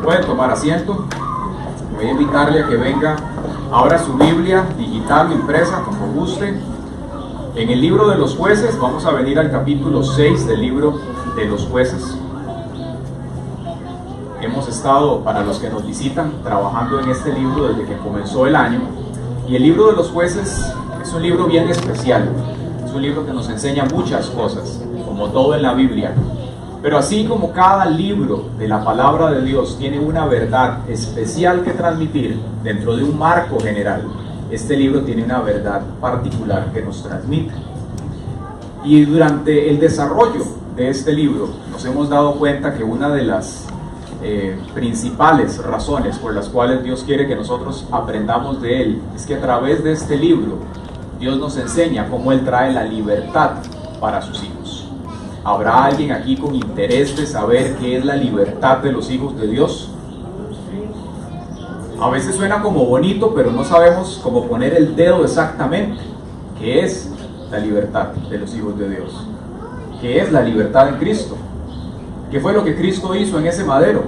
Pueden tomar asiento. Voy a invitarle a que venga ahora su Biblia digital o impresa, como guste. En el libro de los jueces, vamos a venir al capítulo 6 del libro de los jueces. Hemos estado, para los que nos visitan, trabajando en este libro desde que comenzó el año. Y el libro de los jueces es un libro bien especial. Es un libro que nos enseña muchas cosas, como todo en la Biblia. Pero así como cada libro de la palabra de Dios tiene una verdad especial que transmitir dentro de un marco general, este libro tiene una verdad particular que nos transmite. Y durante el desarrollo de este libro nos hemos dado cuenta que una de las principales razones por las cuales Dios quiere que nosotros aprendamos de Él es que a través de este libro Dios nos enseña cómo Él trae la libertad para sus hijos. ¿Habrá alguien aquí con interés de saber qué es la libertad de los hijos de Dios? A veces suena como bonito, pero no sabemos cómo poner el dedo exactamente. ¿Qué es la libertad de los hijos de Dios? ¿Qué es la libertad en Cristo? ¿Qué fue lo que Cristo hizo en ese madero?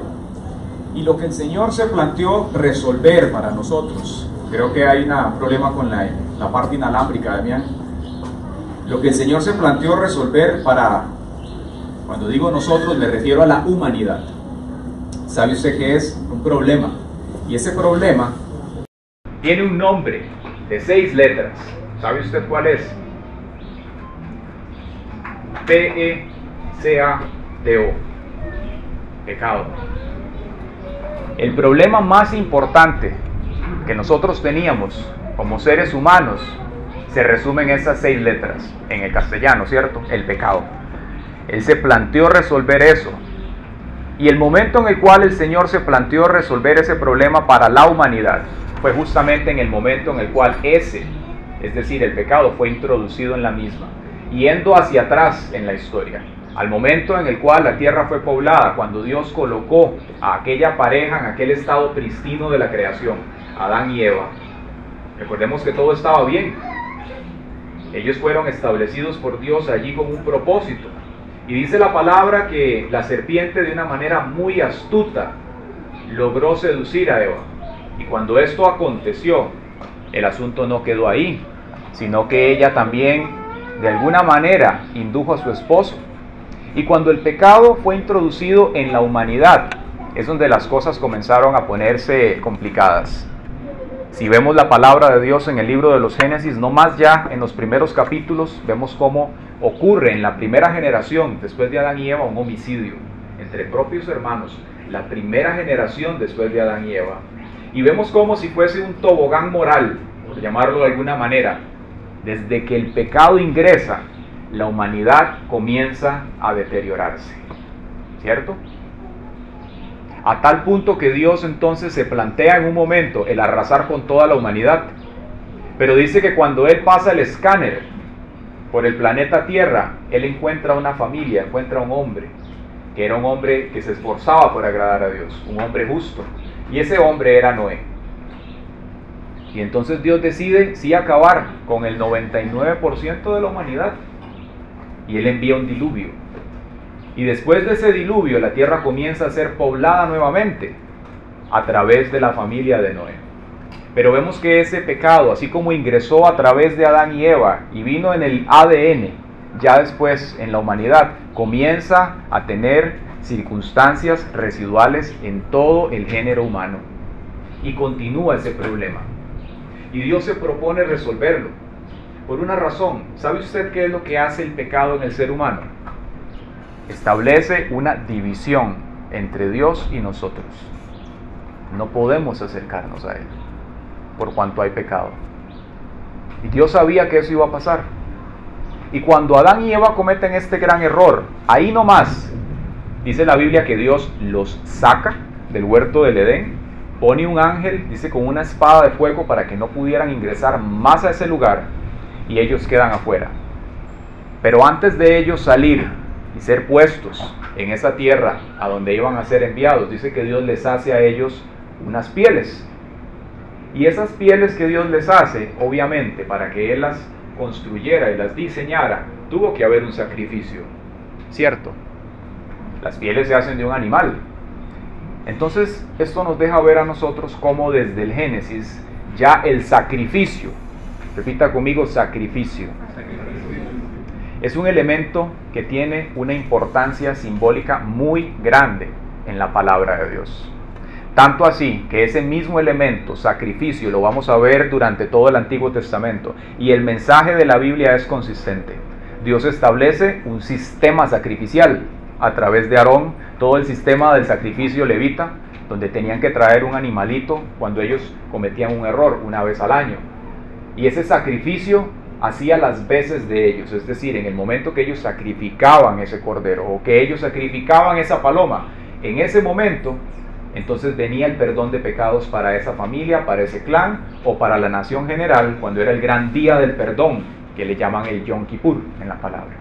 Y lo que el Señor se planteó resolver para nosotros. Creo que hay un problema con la parte inalámbrica, Damián. Lo que el Señor se planteó resolver para... Cuando digo nosotros, me refiero a la humanidad. ¿Sabe usted qué es? Un problema. Y ese problema tiene un nombre de 6 letras. ¿Sabe usted cuál es? P-E-C-A-D-O. Pecado. El problema más importante que nosotros teníamos como seres humanos se resume en esas 6 letras. En el castellano, ¿cierto? El pecado. Él se planteó resolver eso. Y el momento en el cual el Señor se planteó resolver ese problema para la humanidad fue justamente en el momento en el cual es decir, el pecado fue introducido en la misma, yendo hacia atrás en la historia. Al momento en el cual la tierra fue poblada, cuando Dios colocó a aquella pareja en aquel estado pristino de la creación, Adán y Eva. Recordemos que todo estaba bien. Ellos fueron establecidos por Dios allí con un propósito. Y dice la palabra que la serpiente, de una manera muy astuta, logró seducir a Eva. Y cuando esto aconteció, el asunto no quedó ahí, sino que ella también de alguna manera indujo a su esposo. Y cuando el pecado fue introducido en la humanidad, es donde las cosas comenzaron a ponerse complicadas. Si vemos la palabra de Dios en el libro de los Génesis, no más ya en los primeros capítulos, vemos cómo ocurre en la primera generación, después de Adán y Eva, un homicidio entre propios hermanos, la primera generación después de Adán y Eva. Y vemos como si fuese un tobogán moral, por llamarlo de alguna manera. Desde que el pecado ingresa, la humanidad comienza a deteriorarse, ¿cierto? A tal punto que Dios entonces se plantea en un momento el arrasar con toda la humanidad. Pero dice que cuando Él pasa el escáner por el planeta Tierra, Él encuentra una familia, encuentra un hombre, que era un hombre que se esforzaba por agradar a Dios, un hombre justo. Y ese hombre era Noé. Y entonces Dios decide sí acabar con el 99% de la humanidad. Y Él envía un diluvio. Y después de ese diluvio, la tierra comienza a ser poblada nuevamente a través de la familia de Noé. Pero vemos que ese pecado, así como ingresó a través de Adán y Eva y vino en el ADN, ya después en la humanidad, comienza a tener circunstancias residuales en todo el género humano. Y continúa ese problema. Y Dios se propone resolverlo. Por una razón. ¿Sabe usted qué es lo que hace el pecado en el ser humano? Establece una división entre Dios y nosotros. No podemos acercarnos a Él por cuanto hay pecado. Y Dios sabía que eso iba a pasar. Y cuando Adán y Eva cometen este gran error, ahí nomás, dice la Biblia que Dios los saca del huerto del Edén, pone un ángel, dice, con una espada de fuego para que no pudieran ingresar más a ese lugar, y ellos quedan afuera. Pero antes de ellos salir y ser puestos en esa tierra a donde iban a ser enviados, dice que Dios les hace a ellos unas pieles. Y esas pieles que Dios les hace, obviamente, para que Él las construyera y las diseñara, tuvo que haber un sacrificio, ¿cierto? Las pieles se hacen de un animal. Entonces, esto nos deja ver a nosotros cómo desde el Génesis ya el sacrificio, repita conmigo, sacrificio, es un elemento que tiene una importancia simbólica muy grande en la palabra de Dios. Tanto así que ese mismo elemento, sacrificio, lo vamos a ver durante todo el Antiguo Testamento. Y el mensaje de la Biblia es consistente. Dios establece un sistema sacrificial a través de Aarón, todo el sistema del sacrificio levita, donde tenían que traer un animalito cuando ellos cometían un error una vez al año. Y ese sacrificio hacía las veces de ellos, es decir, en el momento que ellos sacrificaban ese cordero o que ellos sacrificaban esa paloma, en ese momento, entonces venía el perdón de pecados para esa familia, para ese clan o para la nación general, cuando era el gran día del perdón, que le llaman el Yom Kippur en la palabra.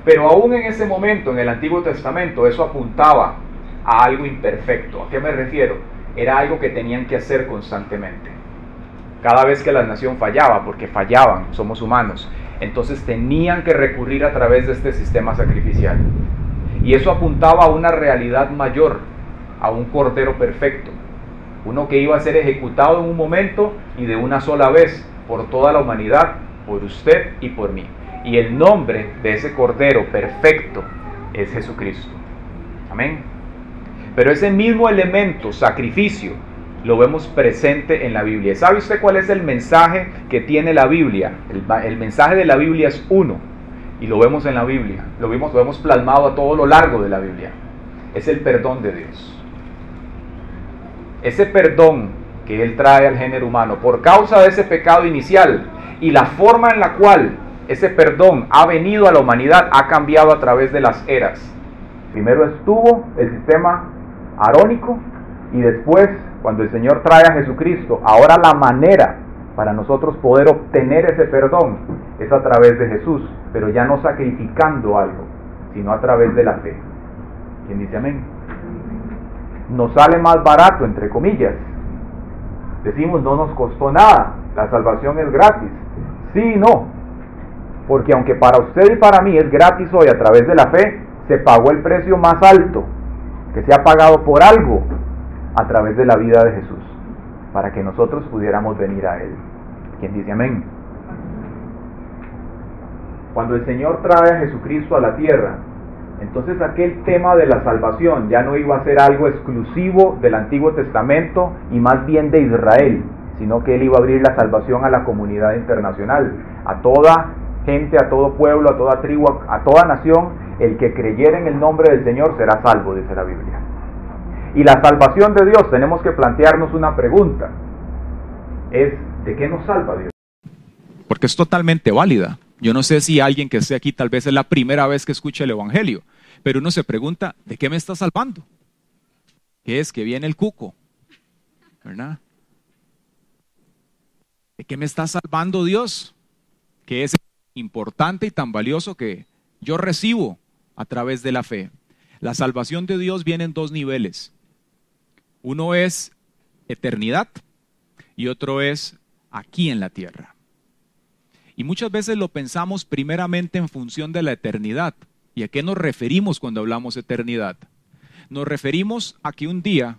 Pero aún en ese momento, en el Antiguo Testamento, eso apuntaba a algo imperfecto. ¿A qué me refiero? Era algo que tenían que hacer constantemente. Cada vez que la nación fallaba, porque fallaban, somos humanos, entonces tenían que recurrir a través de este sistema sacrificial. Y eso apuntaba a una realidad mayor, a un cordero perfecto, uno que iba a ser ejecutado en un momento y de una sola vez por toda la humanidad, por usted y por mí. Y el nombre de ese cordero perfecto es Jesucristo. Amén. Pero ese mismo elemento, sacrificio, lo vemos presente en la Biblia. ¿Sabe usted cuál es el mensaje que tiene la Biblia? El mensaje de la Biblia es uno, y lo vemos en la Biblia, lo vemos plasmado a todo lo largo de la Biblia. Es el perdón de Dios. Ese perdón que Él trae al género humano por causa de ese pecado inicial y la forma en la cual ese perdón ha venido a la humanidad ha cambiado a través de las eras. Primero estuvo el sistema arónico y después, cuando el Señor trae a Jesucristo, ahora la manera para nosotros poder obtener ese perdón es a través de Jesús, pero ya no sacrificando algo, sino a través de la fe. ¿Quién dice amén? Nos sale más barato, entre comillas. Decimos, no nos costó nada, la salvación es gratis. Sí y no, porque aunque para usted y para mí es gratis hoy a través de la fe, se pagó el precio más alto que se ha pagado por algo a través de la vida de Jesús, para que nosotros pudiéramos venir a Él. ¿Quién dice amén? Cuando el Señor trae a Jesucristo a la tierra, entonces aquel tema de la salvación ya no iba a ser algo exclusivo del Antiguo Testamento y más bien de Israel, sino que Él iba a abrir la salvación a la comunidad internacional, a toda gente, a todo pueblo, a toda tribu, a toda nación. El que creyera en el nombre del Señor será salvo, dice la Biblia. Y la salvación de Dios, tenemos que plantearnos una pregunta, es ¿de qué nos salva Dios? Porque es totalmente válida. Yo no sé si alguien que esté aquí tal vez es la primera vez que escucha el Evangelio, pero uno se pregunta, ¿de qué me está salvando? ¿Qué es? Que viene el cuco, ¿verdad? ¿De qué me está salvando Dios? ¿Qué es importante y tan valioso que yo recibo a través de la fe? La salvación de Dios viene en dos niveles. Uno es eternidad y otro es aquí en la tierra. Y muchas veces lo pensamos primeramente en función de la eternidad. ¿Y a qué nos referimos cuando hablamos de eternidad? Nos referimos a que un día,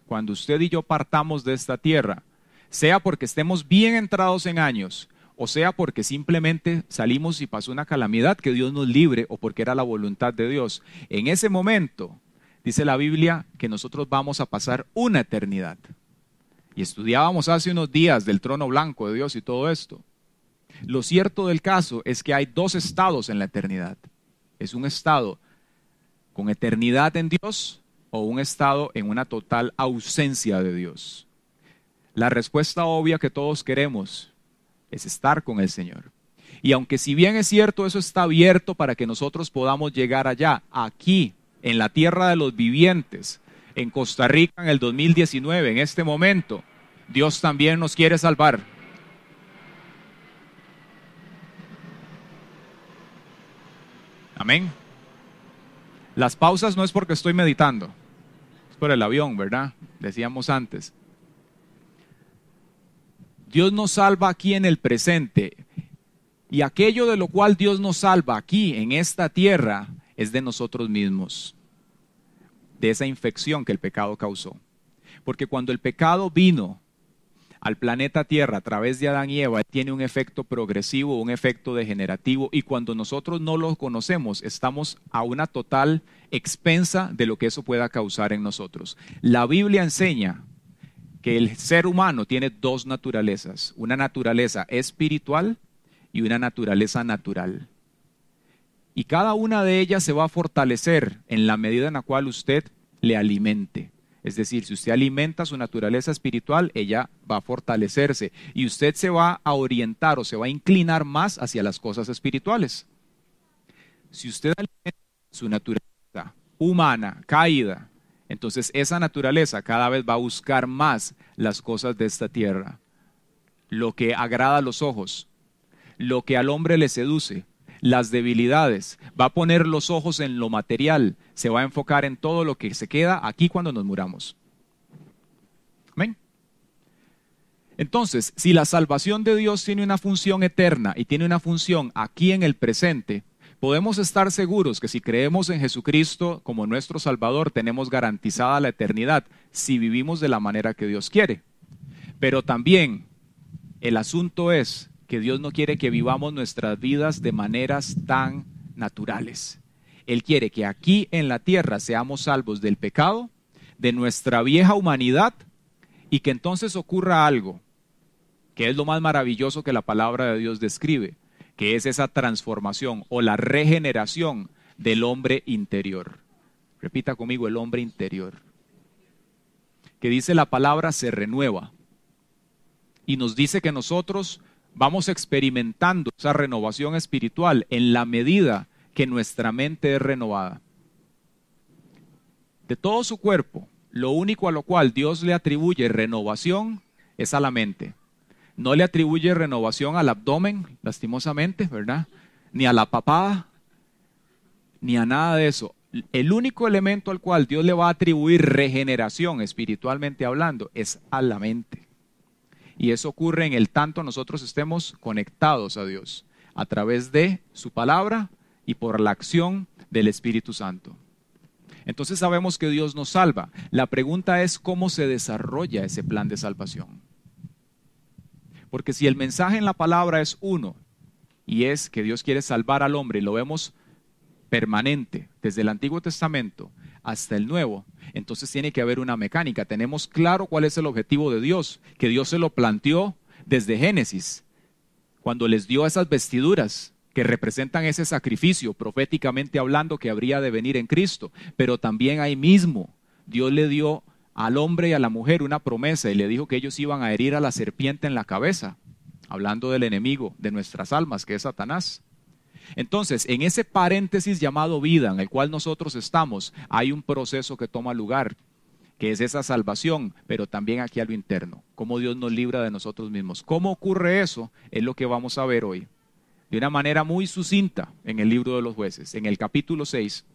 cuando usted y yo partamos de esta tierra, sea porque estemos bien entrados en años, o sea porque simplemente salimos y pasó una calamidad, que Dios nos libre, o porque era la voluntad de Dios. En ese momento, dice la Biblia, que nosotros vamos a pasar una eternidad. Y estudiábamos hace unos días del trono blanco de Dios y todo esto. Lo cierto del caso es que hay dos estados en la eternidad. Es un estado con eternidad en Dios o un estado en una total ausencia de Dios. La respuesta obvia que todos queremos es estar con el Señor. Y aunque si bien es cierto, eso está abierto para que nosotros podamos llegar allá, aquí, en la tierra de los vivientes, en Costa Rica en el 2019, en este momento, Dios también nos quiere salvar. Amén. Las pausas no es porque estoy meditando, es por el avión, ¿verdad? Decíamos antes. Dios nos salva aquí en el presente, y aquello de lo cual Dios nos salva aquí en esta tierra es de nosotros mismos. de esa infección que el pecado causó. Porque cuando el pecado vino al planeta Tierra a través de Adán y Eva, tiene un efecto progresivo, un efecto degenerativo, y cuando nosotros no lo conocemos, estamos a una total expensa de lo que eso pueda causar en nosotros. La Biblia enseña que el ser humano tiene dos naturalezas, una naturaleza espiritual y una naturaleza natural. Y cada una de ellas se va a fortalecer en la medida en la cual usted le alimente. Es decir, si usted alimenta su naturaleza espiritual, ella va a fortalecerse y usted se va a orientar o se va a inclinar más hacia las cosas espirituales. Si usted alimenta su naturaleza humana, caída, entonces esa naturaleza cada vez va a buscar más las cosas de esta tierra, lo que agrada a los ojos, lo que al hombre le seduce, las debilidades, va a poner los ojos en lo material, se va a enfocar en todo lo que se queda aquí cuando nos muramos. Amén. Entonces, si la salvación de Dios tiene una función eterna y tiene una función aquí en el presente, podemos estar seguros que si creemos en Jesucristo como nuestro Salvador, tenemos garantizada la eternidad si vivimos de la manera que Dios quiere. Pero también el asunto es que Dios no quiere que vivamos nuestras vidas de maneras tan naturales. Él quiere que aquí en la tierra seamos salvos del pecado, de nuestra vieja humanidad, y que entonces ocurra algo, que es lo más maravilloso que la palabra de Dios describe, que es esa transformación o la regeneración del hombre interior. Repita conmigo, el hombre interior. Que dice la palabra se renueva. Y nos dice que nosotros vamos experimentando esa renovación espiritual en la medida que nuestra mente es renovada. De todo su cuerpo, lo único a lo cual Dios le atribuye renovación es a la mente. No le atribuye renovación al abdomen, lastimosamente, ¿verdad? Ni a la papada, ni a nada de eso. El único elemento al cual Dios le va a atribuir regeneración espiritualmente hablando es a la mente. Y eso ocurre en el tanto nosotros estemos conectados a Dios a través de su palabra y por la acción del Espíritu Santo. Entonces sabemos que Dios nos salva. La pregunta es cómo se desarrolla ese plan de salvación. Porque si el mensaje en la palabra es uno, y es que Dios quiere salvar al hombre, y lo vemos permanente desde el Antiguo Testamento hasta el Nuevo, entonces tiene que haber una mecánica. Tenemos claro cuál es el objetivo de Dios, que Dios se lo planteó desde Génesis, cuando les dio esas vestiduras que representan ese sacrificio, proféticamente hablando, que habría de venir en Cristo. Pero también ahí mismo Dios le dio al hombre y a la mujer una promesa y le dijo que ellos iban a herir a la serpiente en la cabeza, hablando del enemigo de nuestras almas, que es Satanás. Entonces, en ese paréntesis llamado vida, en el cual nosotros estamos, hay un proceso que toma lugar, que es esa salvación, pero también aquí a lo interno, cómo Dios nos libra de nosotros mismos. ¿Cómo ocurre eso? Es lo que vamos a ver hoy, de una manera muy sucinta en el libro de los Jueces, en el capítulo 6.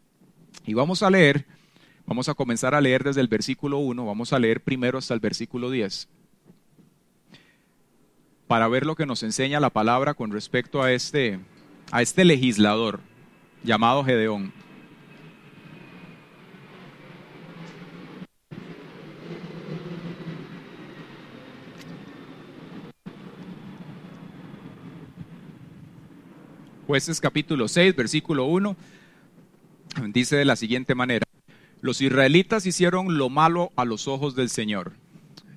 Y vamos a comenzar a leer desde el versículo 1, vamos a leer primero hasta el versículo 10, para ver lo que nos enseña la palabra con respecto a este legislador llamado Gedeón. Jueces capítulo 6, versículo 1, dice de la siguiente manera: los israelitas hicieron lo malo a los ojos del Señor.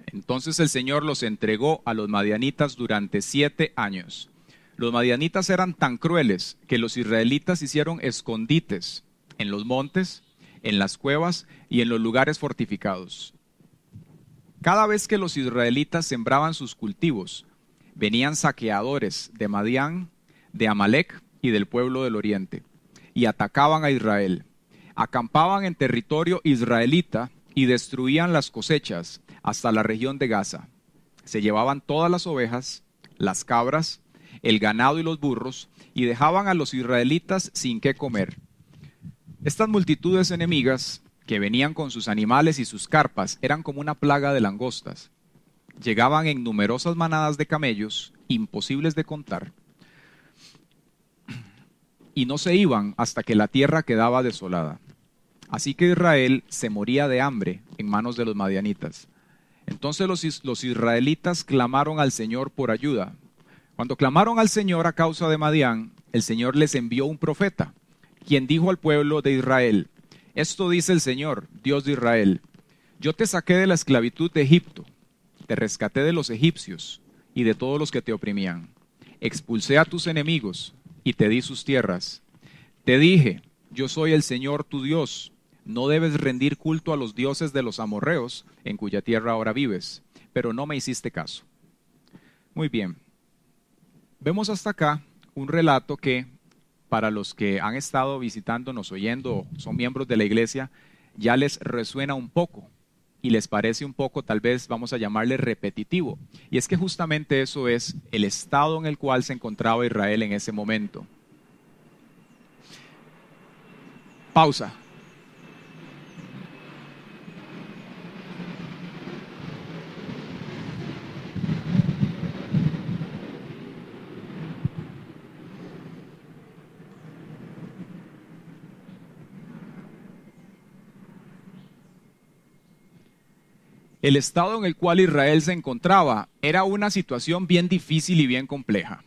Entonces el Señor los entregó a los madianitas durante 7 años. Los madianitas eran tan crueles que los israelitas hicieron escondites en los montes, en las cuevas y en los lugares fortificados. Cada vez que los israelitas sembraban sus cultivos, venían saqueadores de Madián, de Amalec y del pueblo del oriente, y atacaban a Israel. Acampaban en territorio israelita y destruían las cosechas hasta la región de Gaza. Se llevaban todas las ovejas, las cabras, el ganado y los burros, y dejaban a los israelitas sin qué comer. Estas multitudes enemigas que venían con sus animales y sus carpas eran como una plaga de langostas. Llegaban en numerosas manadas de camellos, imposibles de contar, y no se iban hasta que la tierra quedaba desolada. Así que Israel se moría de hambre en manos de los madianitas. Entonces los israelitas clamaron al Señor por ayuda. Cuando clamaron al Señor a causa de Madián, el Señor les envió un profeta, quien dijo al pueblo de Israel: esto dice el Señor, Dios de Israel: yo te saqué de la esclavitud de Egipto, te rescaté de los egipcios y de todos los que te oprimían. Expulsé a tus enemigos y te di sus tierras. Te dije: yo soy el Señor tu Dios. No debes rendir culto a los dioses de los amorreos, en cuya tierra ahora vives. Pero no me hiciste caso. Muy bien. Vemos hasta acá un relato que, para los que han estado visitándonos, oyendo, son miembros de la iglesia, ya les resuena un poco y les parece un poco, tal vez vamos a llamarle repetitivo. Y es que justamente eso es el estado en el cual se encontraba Israel en ese momento. Pausa. El estado en el cual Israel se encontraba era una situación bien difícil y bien compleja.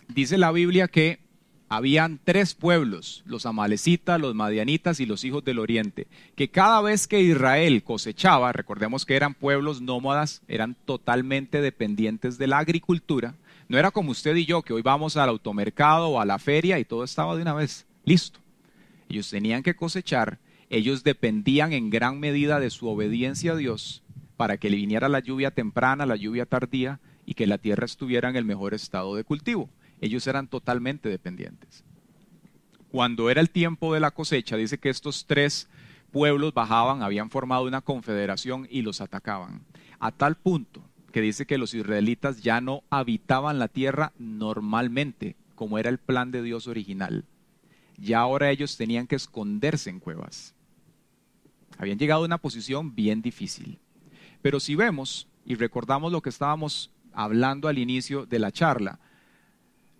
Dice la Biblia que habían 3 pueblos, los amalecitas, los madianitas y los hijos del oriente, que cada vez que Israel cosechaba, recordemos que eran pueblos nómadas, eran totalmente dependientes de la agricultura. No era como usted y yo, que hoy vamos al automercado o a la feria y todo estaba de una vez listo. Ellos tenían que cosechar, ellos dependían en gran medida de su obediencia a Dios, para que le viniera la lluvia temprana, la lluvia tardía, y que la tierra estuviera en el mejor estado de cultivo. Ellos eran totalmente dependientes. Cuando era el tiempo de la cosecha, dice que estos 3 pueblos bajaban, habían formado una confederación y los atacaban. A tal punto que dice que los israelitas ya no habitaban la tierra normalmente, como era el plan de Dios original. Ya ahora ellos tenían que esconderse en cuevas. Habían llegado a una posición bien difícil. Pero si vemos y recordamos lo que estábamos hablando al inicio de la charla,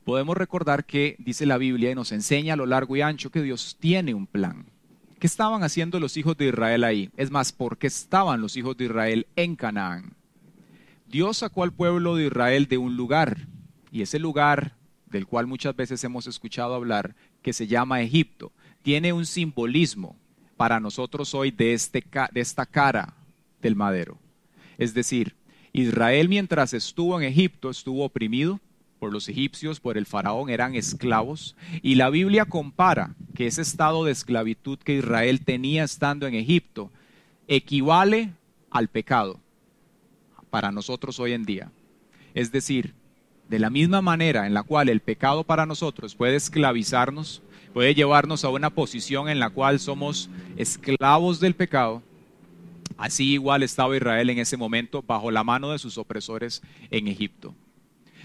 podemos recordar que dice la Biblia y nos enseña a lo largo y ancho que Dios tiene un plan. ¿Qué estaban haciendo los hijos de Israel ahí? Es más, ¿por qué estaban los hijos de Israel en Canaán? Dios sacó al pueblo de Israel de un lugar, y ese lugar, del cual muchas veces hemos escuchado hablar, que se llama Egipto, tiene un simbolismo para nosotros hoy de esta cara del madero. Es decir, Israel mientras estuvo en Egipto estuvo oprimido por los egipcios, por el faraón, eran esclavos, y la Biblia compara que ese estado de esclavitud que Israel tenía estando en Egipto equivale al pecado para nosotros hoy en día. Es decir, de la misma manera en la cual el pecado para nosotros puede esclavizarnos, puede llevarnos a una posición en la cual somos esclavos del pecado, así igual estaba Israel en ese momento bajo la mano de sus opresores en Egipto.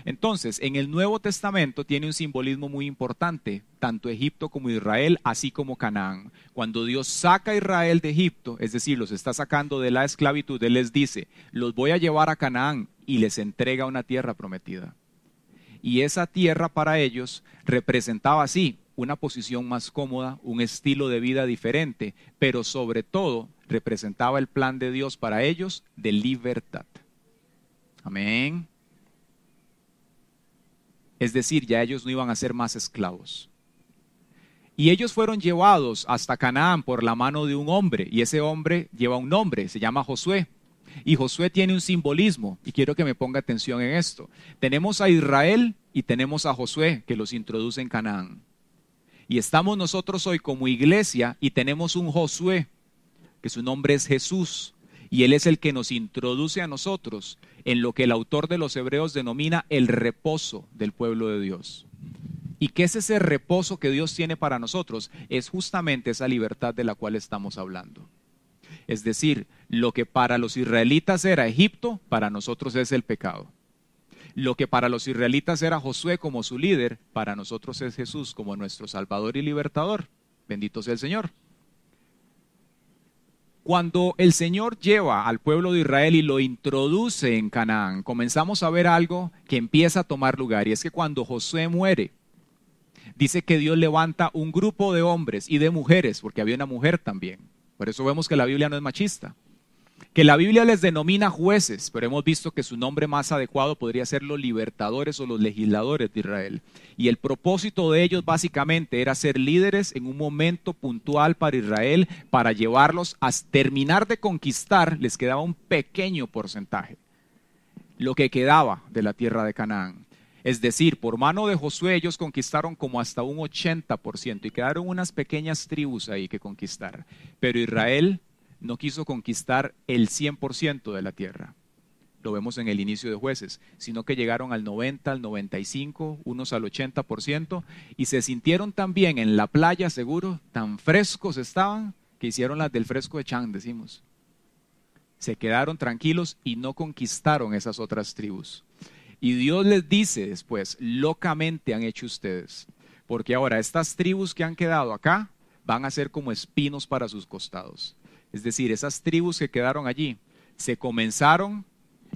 Entonces, en el Nuevo Testamento tiene un simbolismo muy importante, tanto Egipto como Israel, así como Canaán. Cuando Dios saca a Israel de Egipto, es decir, los está sacando de la esclavitud, Él les dice: los voy a llevar a Canaán, y les entrega una tierra prometida. Y esa tierra para ellos representaba así una posición más cómoda, un estilo de vida diferente, pero sobre todo representaba el plan de Dios para ellos de libertad. Amén. Es decir, ya ellos no iban a ser más esclavos. Y ellos fueron llevados hasta Canaán por la mano de un hombre, y ese hombre lleva un nombre, se llama Josué. Y Josué tiene un simbolismo, y quiero que me ponga atención en esto. Tenemos a Israel y tenemos a Josué, que los introduce en Canaán. Y estamos nosotros hoy como iglesia y tenemos un Josué, que su nombre es Jesús, y Él es el que nos introduce a nosotros en lo que el autor de los Hebreos denomina el reposo del pueblo de Dios. ¿Y qué es ese reposo que Dios tiene para nosotros? Es justamente esa libertad de la cual estamos hablando. Es decir, lo que para los israelitas era Egipto, para nosotros es el pecado. Lo que para los israelitas era Josué como su líder, para nosotros es Jesús como nuestro Salvador y Libertador. Bendito sea el Señor. Cuando el Señor lleva al pueblo de Israel y lo introduce en Canaán, comenzamos a ver algo que empieza a tomar lugar, y es que cuando Josué muere, dice que Dios levanta un grupo de hombres y de mujeres, porque había una mujer también, Por eso vemos que la Biblia no es machista. Que la Biblia les denomina jueces, pero hemos visto que su nombre más adecuado podría ser los libertadores o los legisladores de Israel. Y el propósito de ellos básicamente era ser líderes en un momento puntual para Israel, para llevarlos a terminar de conquistar. Les quedaba un pequeño porcentaje, lo que quedaba de la tierra de Canaán. Es decir, por mano de Josué ellos conquistaron como hasta un 80% y quedaron unas pequeñas tribus ahí que conquistar. Pero Israel no quiso conquistar el 100% de la tierra. Lo vemos en el inicio de Jueces, sino que llegaron al 90, al 95, unos al 80%, y se sintieron también en la playa, seguro, tan frescos estaban, que hicieron las del fresco de Chan, decimos. Se quedaron tranquilos y no conquistaron esas otras tribus. Y Dios les dice después, locamente han hecho ustedes, porque ahora estas tribus que han quedado acá van a ser como espinos para sus costados. Es decir, esas tribus que quedaron allí se comenzaron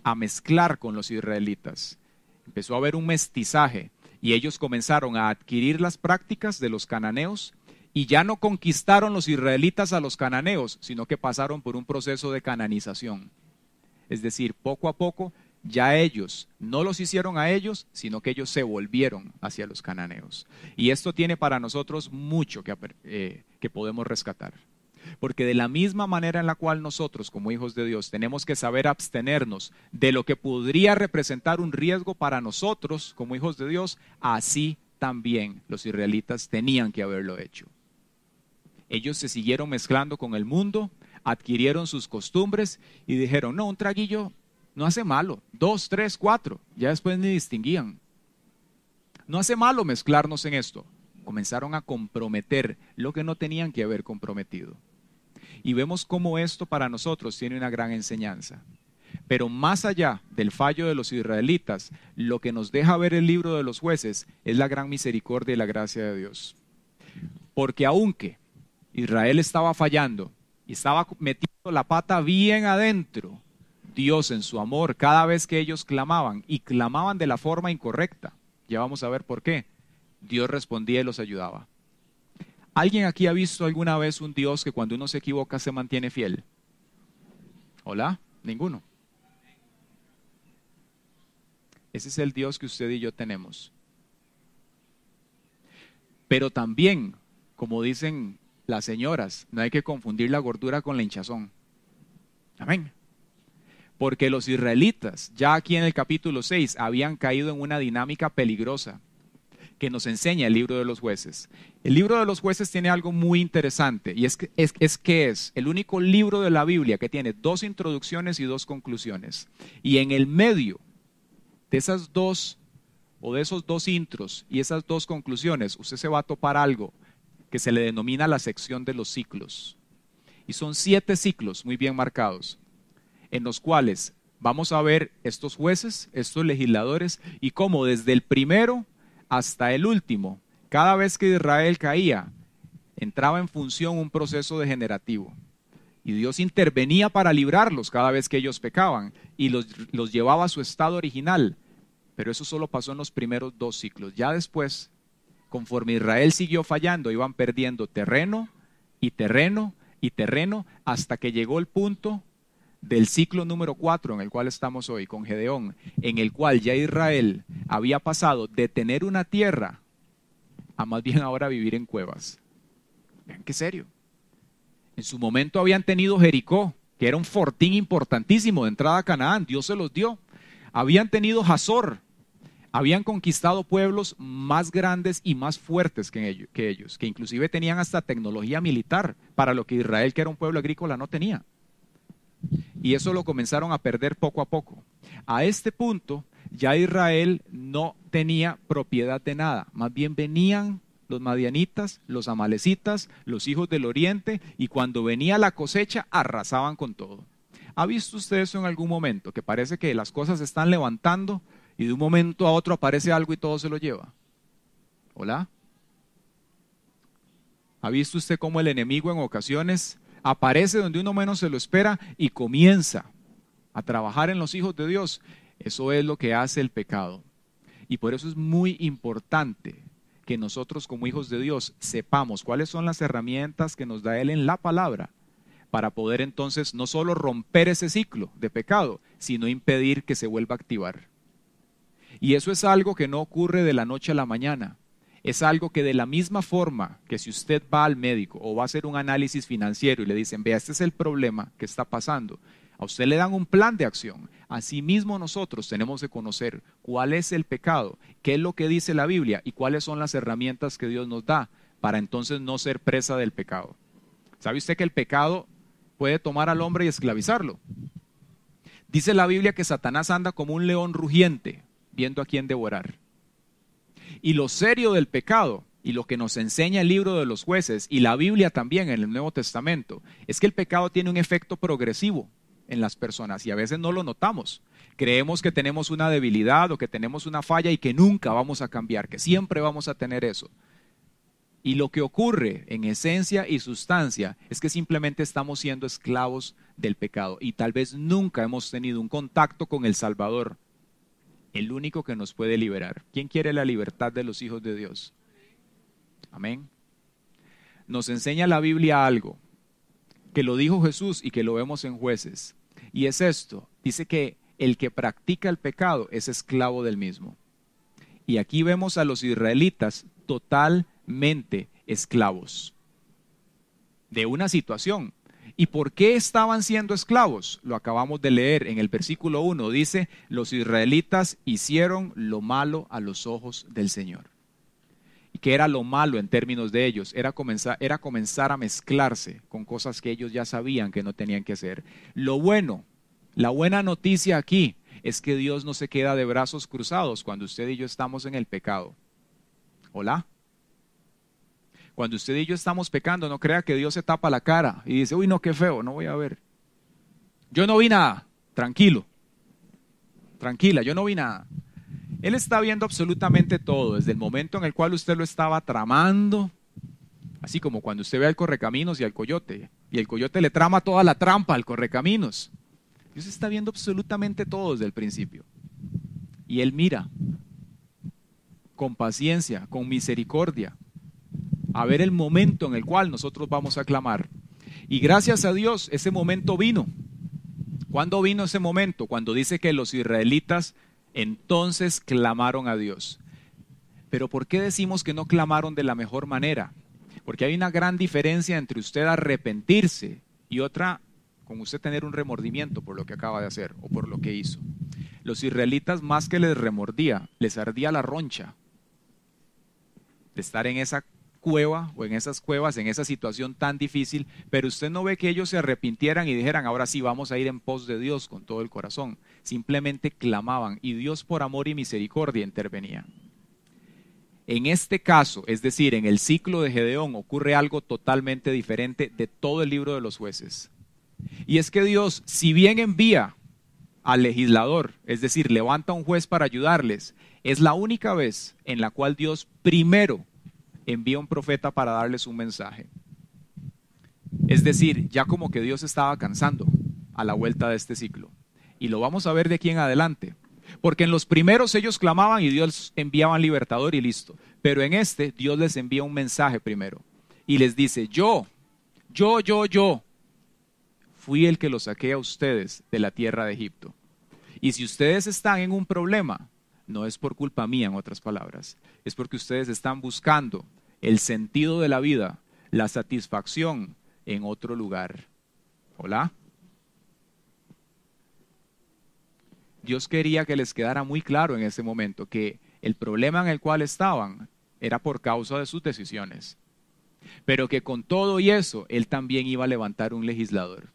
a mezclar con los israelitas. Empezó a haber un mestizaje y ellos comenzaron a adquirir las prácticas de los cananeos y ya no conquistaron los israelitas a los cananeos, sino que pasaron por un proceso de cananización. Es decir, poco a poco ya ellos no los hicieron a ellos, sino que ellos se volvieron hacia los cananeos. Y esto tiene para nosotros mucho que podemos rescatar. Porque de la misma manera en la cual nosotros como hijos de Dios tenemos que saber abstenernos de lo que podría representar un riesgo para nosotros como hijos de Dios, así también los israelitas tenían que haberlo hecho. Ellos se siguieron mezclando con el mundo, adquirieron sus costumbres y dijeron, no, un traguillo no hace malo, 2, 3, 4, ya después ni distinguían. No hace malo mezclarnos en esto. Comenzaron a comprometer lo que no tenían que haber comprometido. Y vemos cómo esto para nosotros tiene una gran enseñanza. Pero más allá del fallo de los israelitas, lo que nos deja ver el libro de los Jueces es la gran misericordia y la gracia de Dios. Porque aunque Israel estaba fallando y estaba metiendo la pata bien adentro, Dios en su amor, cada vez que ellos clamaban y clamaban de la forma incorrecta, ya vamos a ver por qué, Dios respondía y los ayudaba. ¿Alguien aquí ha visto alguna vez un Dios que cuando uno se equivoca se mantiene fiel? ¿Hola? Ninguno. Ese es el Dios que usted y yo tenemos. Pero también, como dicen las señoras, no hay que confundir la gordura con la hinchazón. Amén. Porque los israelitas, ya aquí en el capítulo 6, habían caído en una dinámica peligrosa que nos enseña el libro de los Jueces. El libro de los Jueces tiene algo muy interesante y es que es el único libro de la Biblia que tiene 2 introducciones y 2 conclusiones. Y en el medio de esas dos, o de esos 2 intros y esas 2 conclusiones, usted se va a topar algo que se le denomina la sección de los ciclos. Y son 7 ciclos muy bien marcados, en los cuales vamos a ver estos jueces, estos legisladores, y cómo desde el primero hasta el último, cada vez que Israel caía, entraba en función un proceso degenerativo. Y Dios intervenía para librarlos cada vez que ellos pecaban y los llevaba a su estado original. Pero eso solo pasó en los primeros 2 ciclos. Ya después, conforme Israel siguió fallando, iban perdiendo terreno y terreno y terreno hasta que llegó el punto del ciclo número 4 en el cual estamos hoy con Gedeón, en el cual ya Israel había pasado de tener una tierra a más bien ahora vivir en cuevas. Vean qué serio. En su momento habían tenido Jericó, que era un fortín importantísimo de entrada a Canaán, Dios se los dio. Habían tenido Hazor, habían conquistado pueblos más grandes y más fuertes que ellos, que inclusive tenían hasta tecnología militar, para lo que Israel, que era un pueblo agrícola, no tenía. Y eso lo comenzaron a perder poco a poco. A este punto ya Israel no tenía propiedad de nada, más bien venían los madianitas, los amalecitas, los hijos del oriente, y cuando venía la cosecha arrasaban con todo. ¿Ha visto usted eso en algún momento? Que parece que las cosas se están levantando y de un momento a otro aparece algo y todo se lo lleva. ¿Hola? ¿Ha visto usted cómo el enemigo en ocasiones aparece donde uno menos se lo espera y comienza a trabajar en los hijos de Dios? Eso es lo que hace el pecado. Y por eso es muy importante que nosotros como hijos de Dios sepamos cuáles son las herramientas que nos da Él en la palabra para poder entonces no solo romper ese ciclo de pecado, sino impedir que se vuelva a activar. Y eso es algo que no ocurre de la noche a la mañana. Es algo que de la misma forma que si usted va al médico o va a hacer un análisis financiero y le dicen, vea, este es el problema que está pasando, a usted le dan un plan de acción. Asimismo nosotros tenemos que conocer cuál es el pecado, qué es lo que dice la Biblia y cuáles son las herramientas que Dios nos da para entonces no ser presa del pecado. ¿Sabe usted que el pecado puede tomar al hombre y esclavizarlo? Dice la Biblia que Satanás anda como un león rugiente, viendo a quién devorar. Y lo serio del pecado, y lo que nos enseña el libro de los Jueces, y la Biblia también en el Nuevo Testamento, es que el pecado tiene un efecto progresivo en las personas, y a veces no lo notamos. Creemos que tenemos una debilidad o que tenemos una falla y que nunca vamos a cambiar, que siempre vamos a tener eso. Y lo que ocurre en esencia y sustancia es que simplemente estamos siendo esclavos del pecado y tal vez nunca hemos tenido un contacto con el Salvador, el único que nos puede liberar. ¿Quién quiere la libertad de los hijos de Dios? Amén. Nos enseña la Biblia algo, que lo dijo Jesús y que lo vemos en Jueces. Y es esto, dice que el que practica el pecado es esclavo del mismo. Y aquí vemos a los israelitas totalmente esclavos de una situación. ¿Y por qué estaban siendo esclavos? Lo acabamos de leer en el versículo 1. Dice, los israelitas hicieron lo malo a los ojos del Señor. ¿Y qué era lo malo en términos de ellos? Era comenzar a mezclarse con cosas que ellos ya sabían que no tenían que hacer. Lo bueno, la buena noticia aquí es que Dios no se queda de brazos cruzados cuando usted y yo estamos en el pecado. ¿Hola? Cuando usted y yo estamos pecando, no crea que Dios se tapa la cara y dice, uy, no, qué feo, no voy a ver. Yo no vi nada, tranquilo, tranquila, yo no vi nada. Él está viendo absolutamente todo, desde el momento en el cual usted lo estaba tramando, así como cuando usted ve al correcaminos y al coyote, y el coyote le trama toda la trampa al correcaminos. Dios está viendo absolutamente todo desde el principio. Y Él mira con paciencia, con misericordia, a ver el momento en el cual nosotros vamos a clamar. Y gracias a Dios, ese momento vino. ¿Cuándo vino ese momento? Cuando dice que los israelitas entonces clamaron a Dios. Pero ¿por qué decimos que no clamaron de la mejor manera? Porque hay una gran diferencia entre usted arrepentirse y otra con usted tener un remordimiento por lo que acaba de hacer o por lo que hizo. Los israelitas, más que les remordía, les ardía la roncha de estar en esa cueva o en esas cuevas, en esa situación tan difícil, pero usted no ve que ellos se arrepintieran y dijeran, ahora sí vamos a ir en pos de Dios con todo el corazón. Simplemente clamaban y Dios por amor y misericordia intervenía. En este caso, es decir, en el ciclo de Gedeón, ocurre algo totalmente diferente de todo el libro de los Jueces. Y es que Dios, si bien envía al legislador, es decir, levanta un juez para ayudarles, es la única vez en la cual Dios primero envía un profeta para darles un mensaje. Es decir, ya como que Dios estaba cansando a la vuelta de este ciclo. Y lo vamos a ver de aquí en adelante. Porque en los primeros ellos clamaban y Dios enviaba un libertador y listo. Pero en este Dios les envía un mensaje primero. Y les dice, yo fui el que los saqué a ustedes de la tierra de Egipto. Y si ustedes están en un problema, no es por culpa mía, en otras palabras. Es porque ustedes están buscando el sentido de la vida, la satisfacción en otro lugar. ¿Hola? Dios quería que les quedara muy claro en ese momento que el problema en el cual estaban era por causa de sus decisiones. Pero que con todo y eso, Él también iba a levantar un legislador.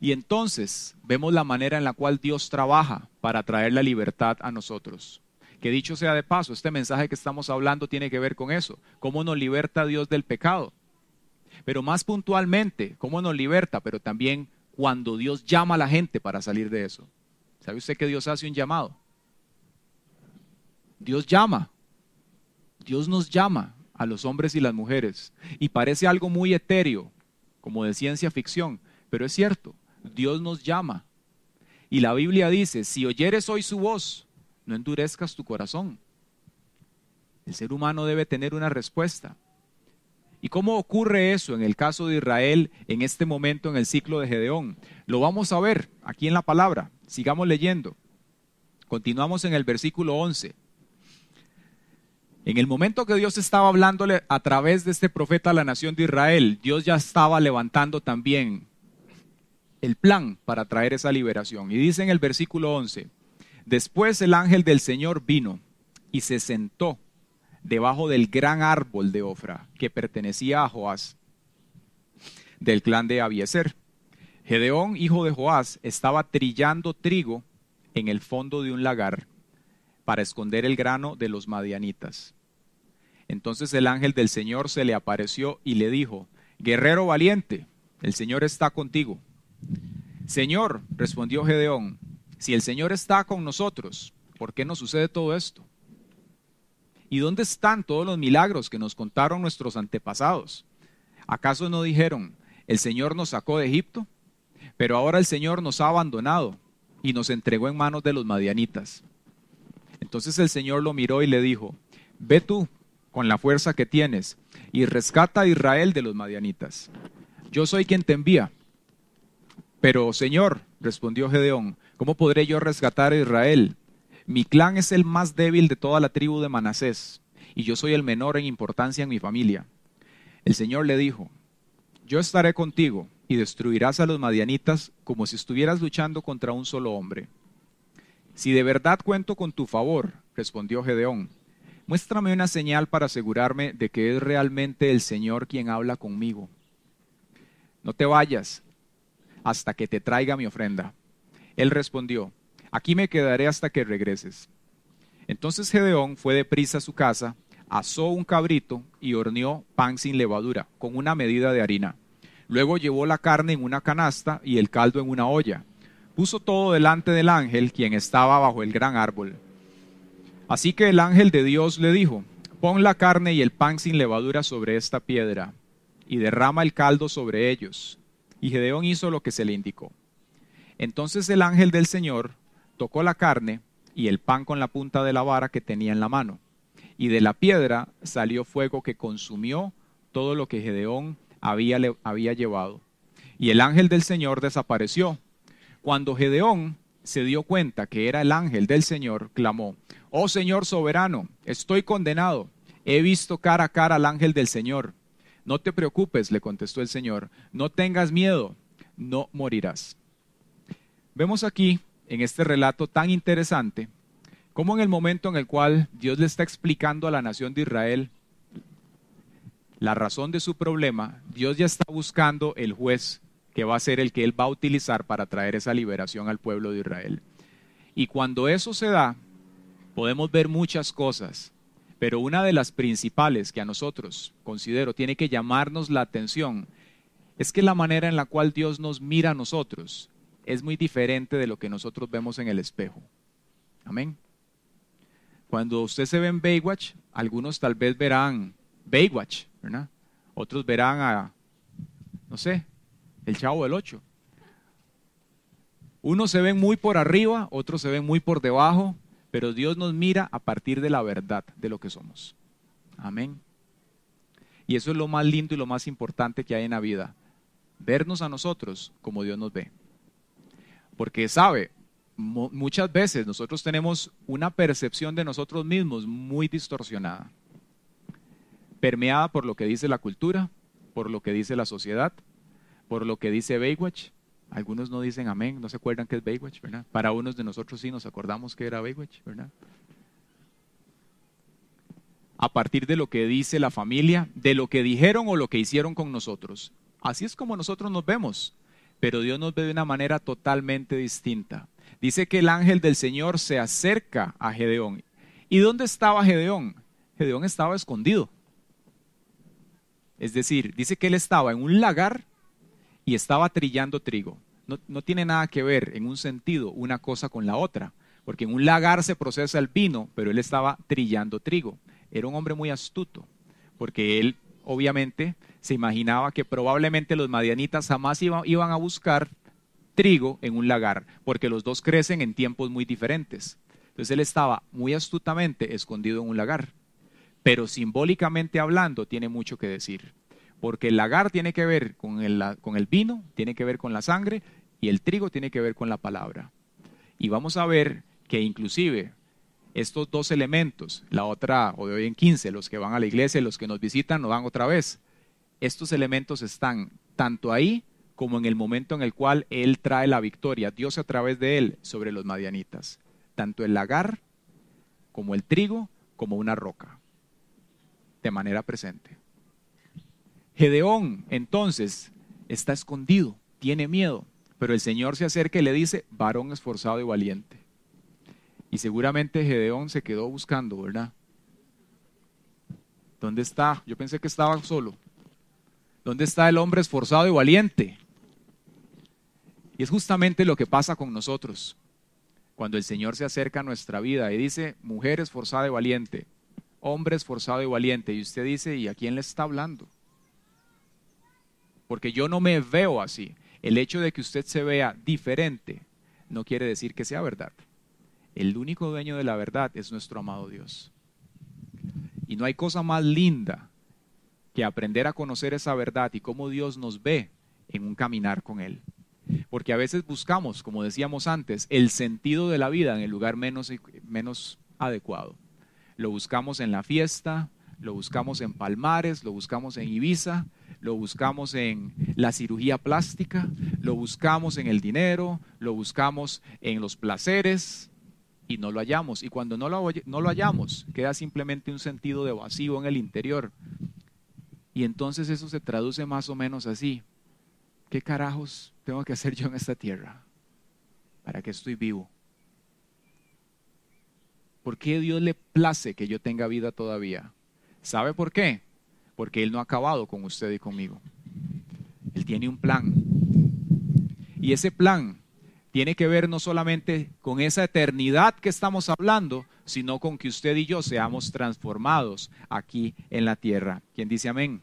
Y entonces vemos la manera en la cual Dios trabaja para traer la libertad a nosotros. Que dicho sea de paso, este mensaje que estamos hablando tiene que ver con eso. ¿Cómo nos liberta Dios del pecado? Pero más puntualmente, ¿cómo nos liberta? Pero también cuando Dios llama a la gente para salir de eso. ¿Sabe usted que Dios hace un llamado? Dios llama. Dios nos llama a los hombres y las mujeres. Y parece algo muy etéreo, como de ciencia ficción, pero es cierto. Dios nos llama. Y la Biblia dice, si oyeres hoy su voz, no endurezcas tu corazón. El ser humano debe tener una respuesta. ¿Y cómo ocurre eso en el caso de Israel en este momento en el ciclo de Gedeón? Lo vamos a ver aquí en la palabra. Sigamos leyendo. Continuamos en el versículo 11. En el momento que Dios estaba hablándole a través de este profeta a la nación de Israel, Dios ya estaba levantando también el plan para traer esa liberación. Y dice en el versículo 11, después el ángel del Señor vino y se sentó debajo del gran árbol de Ofra, que pertenecía a Joás, del clan de Abiezer. Gedeón, hijo de Joás, estaba trillando trigo en el fondo de un lagar para esconder el grano de los madianitas. Entonces el ángel del Señor se le apareció y le dijo, guerrero valiente, el Señor está contigo. Señor, respondió Gedeón, si el Señor está con nosotros, ¿por qué nos sucede todo esto? ¿Y dónde están todos los milagros que nos contaron nuestros antepasados? ¿Acaso no dijeron, el Señor nos sacó de Egipto? Pero ahora el Señor nos ha abandonado y nos entregó en manos de los madianitas. Entonces el Señor lo miró y le dijo, ve tú con la fuerza que tienes y rescata a Israel de los madianitas. Yo soy quien te envía. Pero Señor, respondió Gedeón, ¿cómo podré yo rescatar a Israel? Mi clan es el más débil de toda la tribu de Manasés y yo soy el menor en importancia en mi familia. El Señor le dijo, yo estaré contigo y destruirás a los madianitas como si estuvieras luchando contra un solo hombre. Si de verdad cuento con tu favor, respondió Gedeón, muéstrame una señal para asegurarme de que es realmente el Señor quien habla conmigo. No te vayas hasta que te traiga mi ofrenda. Él respondió, aquí me quedaré hasta que regreses. Entonces Gedeón fue deprisa a su casa, asó un cabrito y horneó pan sin levadura, con una medida de harina. Luego llevó la carne en una canasta y el caldo en una olla. Puso todo delante del ángel, quien estaba bajo el gran árbol. Así que el ángel de Dios le dijo, pon la carne y el pan sin levadura sobre esta piedra, y derrama el caldo sobre ellos. Y Gedeón hizo lo que se le indicó. Entonces el ángel del Señor tocó la carne y el pan con la punta de la vara que tenía en la mano. Y de la piedra salió fuego que consumió todo lo que Gedeón había llevado. Y el ángel del Señor desapareció. Cuando Gedeón se dio cuenta que era el ángel del Señor, clamó, oh Señor soberano, estoy condenado. He visto cara a cara al ángel del Señor. No te preocupes, le contestó el Señor, no tengas miedo, no morirás. Vemos aquí, en este relato tan interesante, cómo en el momento en el cual Dios le está explicando a la nación de Israel la razón de su problema, Dios ya está buscando el juez que va a ser el que Él va a utilizar para traer esa liberación al pueblo de Israel. Y cuando eso se da, podemos ver muchas cosas, pero una de las principales que a nosotros, considero, tiene que llamarnos la atención, es que la manera en la cual Dios nos mira a nosotros es muy diferente de lo que nosotros vemos en el espejo. Amén. Cuando usted se ve en Baywatch, algunos tal vez verán Baywatch, ¿verdad? Otros verán a, no sé, el Chavo del Ocho. Unos se ven muy por arriba, otros se ven muy por debajo, pero Dios nos mira a partir de la verdad de lo que somos. Amén. Y eso es lo más lindo y lo más importante que hay en la vida. Vernos a nosotros como Dios nos ve. Porque sabe, muchas veces nosotros tenemos una percepción de nosotros mismos muy distorsionada. Permeada por lo que dice la cultura, por lo que dice la sociedad, por lo que dice Baywatch. Algunos no dicen amén, no se acuerdan qué es Baywatch, ¿verdad? Para unos de nosotros sí nos acordamos que era Baywatch, ¿verdad? A partir de lo que dice la familia, de lo que dijeron o lo que hicieron con nosotros. Así es como nosotros nos vemos, pero Dios nos ve de una manera totalmente distinta. Dice que el ángel del Señor se acerca a Gedeón. ¿Y dónde estaba Gedeón? Gedeón estaba escondido. Es decir, dice que él estaba en un lagar y estaba trillando trigo. No tiene nada que ver en un sentido una cosa con la otra, porque en un lagar se procesa el vino, pero él estaba trillando trigo. Era un hombre muy astuto, porque él obviamente se imaginaba que probablemente los madianitas jamás iban a buscar trigo en un lagar, porque los dos crecen en tiempos muy diferentes. Entonces él estaba muy astutamente escondido en un lagar, pero simbólicamente hablando tiene mucho que decir. Porque el lagar tiene que ver con el vino, tiene que ver con la sangre, y el trigo tiene que ver con la palabra. Y vamos a ver que inclusive estos dos elementos, la otra, o de hoy en 15, los que van a la iglesia, los que nos visitan, no van otra vez. Estos elementos están tanto ahí como en el momento en el cual Él trae la victoria, Dios a través de Él, sobre los madianitas. Tanto el lagar, como el trigo, como una roca, de manera presente. Gedeón, entonces, está escondido, tiene miedo, pero el Señor se acerca y le dice, varón esforzado y valiente. Y seguramente Gedeón se quedó buscando, ¿verdad? ¿Dónde está? Yo pensé que estaba solo. ¿Dónde está el hombre esforzado y valiente? Y es justamente lo que pasa con nosotros. Cuando el Señor se acerca a nuestra vida y dice, mujer esforzada y valiente, hombre esforzado y valiente, y usted dice, ¿y a quién le está hablando? Porque yo no me veo así. El hecho de que usted se vea diferente no quiere decir que sea verdad. El único dueño de la verdad es nuestro amado Dios. Y no hay cosa más linda que aprender a conocer esa verdad y cómo Dios nos ve en un caminar con Él. Porque a veces buscamos, como decíamos antes, el sentido de la vida en el lugar menos adecuado. Lo buscamos en la fiesta, lo buscamos en Palmares, lo buscamos en Ibiza, lo buscamos en la cirugía plástica, lo buscamos en el dinero, lo buscamos en los placeres y no lo hallamos. Y cuando no lo hallamos, queda simplemente un sentido de vacío en el interior. Y entonces eso se traduce más o menos así. ¿Qué carajos tengo que hacer yo en esta tierra? ¿Para qué estoy vivo? ¿Por qué Dios le place que yo tenga vida todavía? ¿Sabe por qué? Porque Él no ha acabado con usted y conmigo. Él tiene un plan. Y ese plan tiene que ver no solamente con esa eternidad que estamos hablando, sino con que usted y yo seamos transformados aquí en la tierra. ¿Quién dice amén?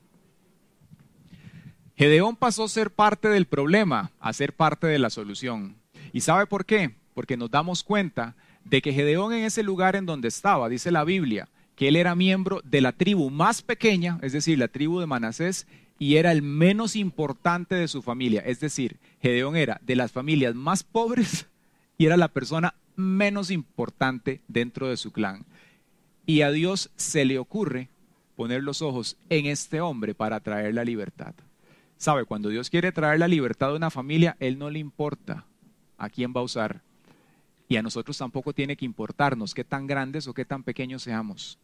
Gedeón pasó a ser parte del problema, a ser parte de la solución. ¿Y sabe por qué? Porque nos damos cuenta de que Gedeón en ese lugar en donde estaba, dice la Biblia, que él era miembro de la tribu más pequeña, es decir, la tribu de Manasés, y era el menos importante de su familia. Es decir, Gedeón era de las familias más pobres y era la persona menos importante dentro de su clan. Y a Dios se le ocurre poner los ojos en este hombre para traer la libertad. ¿Sabe? Cuando Dios quiere traer la libertad de una familia, Él no le importa a quién va a usar. Y a nosotros tampoco tiene que importarnos qué tan grandes o qué tan pequeños seamos.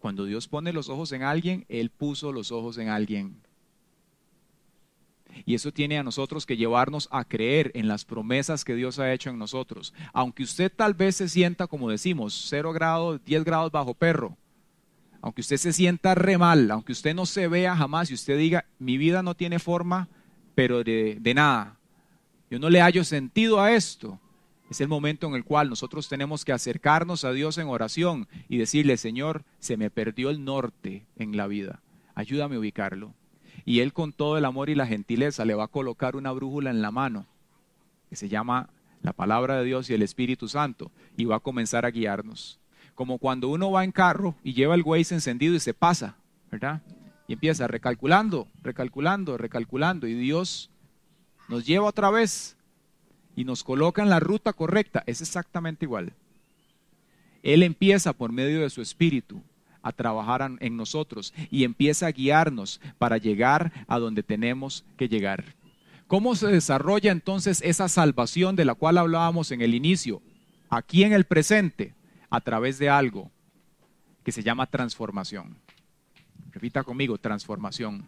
Cuando Dios pone los ojos en alguien, Él puso los ojos en alguien. Y eso tiene a nosotros que llevarnos a creer en las promesas que Dios ha hecho en nosotros. Aunque usted tal vez se sienta, como decimos, 0 grados, 10 grados bajo perro. Aunque usted se sienta re mal, aunque usted no se vea jamás y usted diga, mi vida no tiene forma, pero de nada. Yo no le hallo sentido a esto. Es el momento en el cual nosotros tenemos que acercarnos a Dios en oración y decirle, Señor, se me perdió el norte en la vida. Ayúdame a ubicarlo. Y Él con todo el amor y la gentileza le va a colocar una brújula en la mano, que se llama la palabra de Dios y el Espíritu Santo, y va a comenzar a guiarnos. Como cuando uno va en carro y lleva el Waze encendido y se pasa, ¿verdad? Y empieza recalculando, y Dios nos lleva otra vez y nos coloca en la ruta correcta. Es exactamente igual. Él empieza por medio de su Espíritu a trabajar en nosotros y empieza a guiarnos para llegar a donde tenemos que llegar. ¿Cómo se desarrolla entonces esa salvación de la cual hablábamos en el inicio? Aquí en el presente, a través de algo que se llama transformación. Repita conmigo, transformación.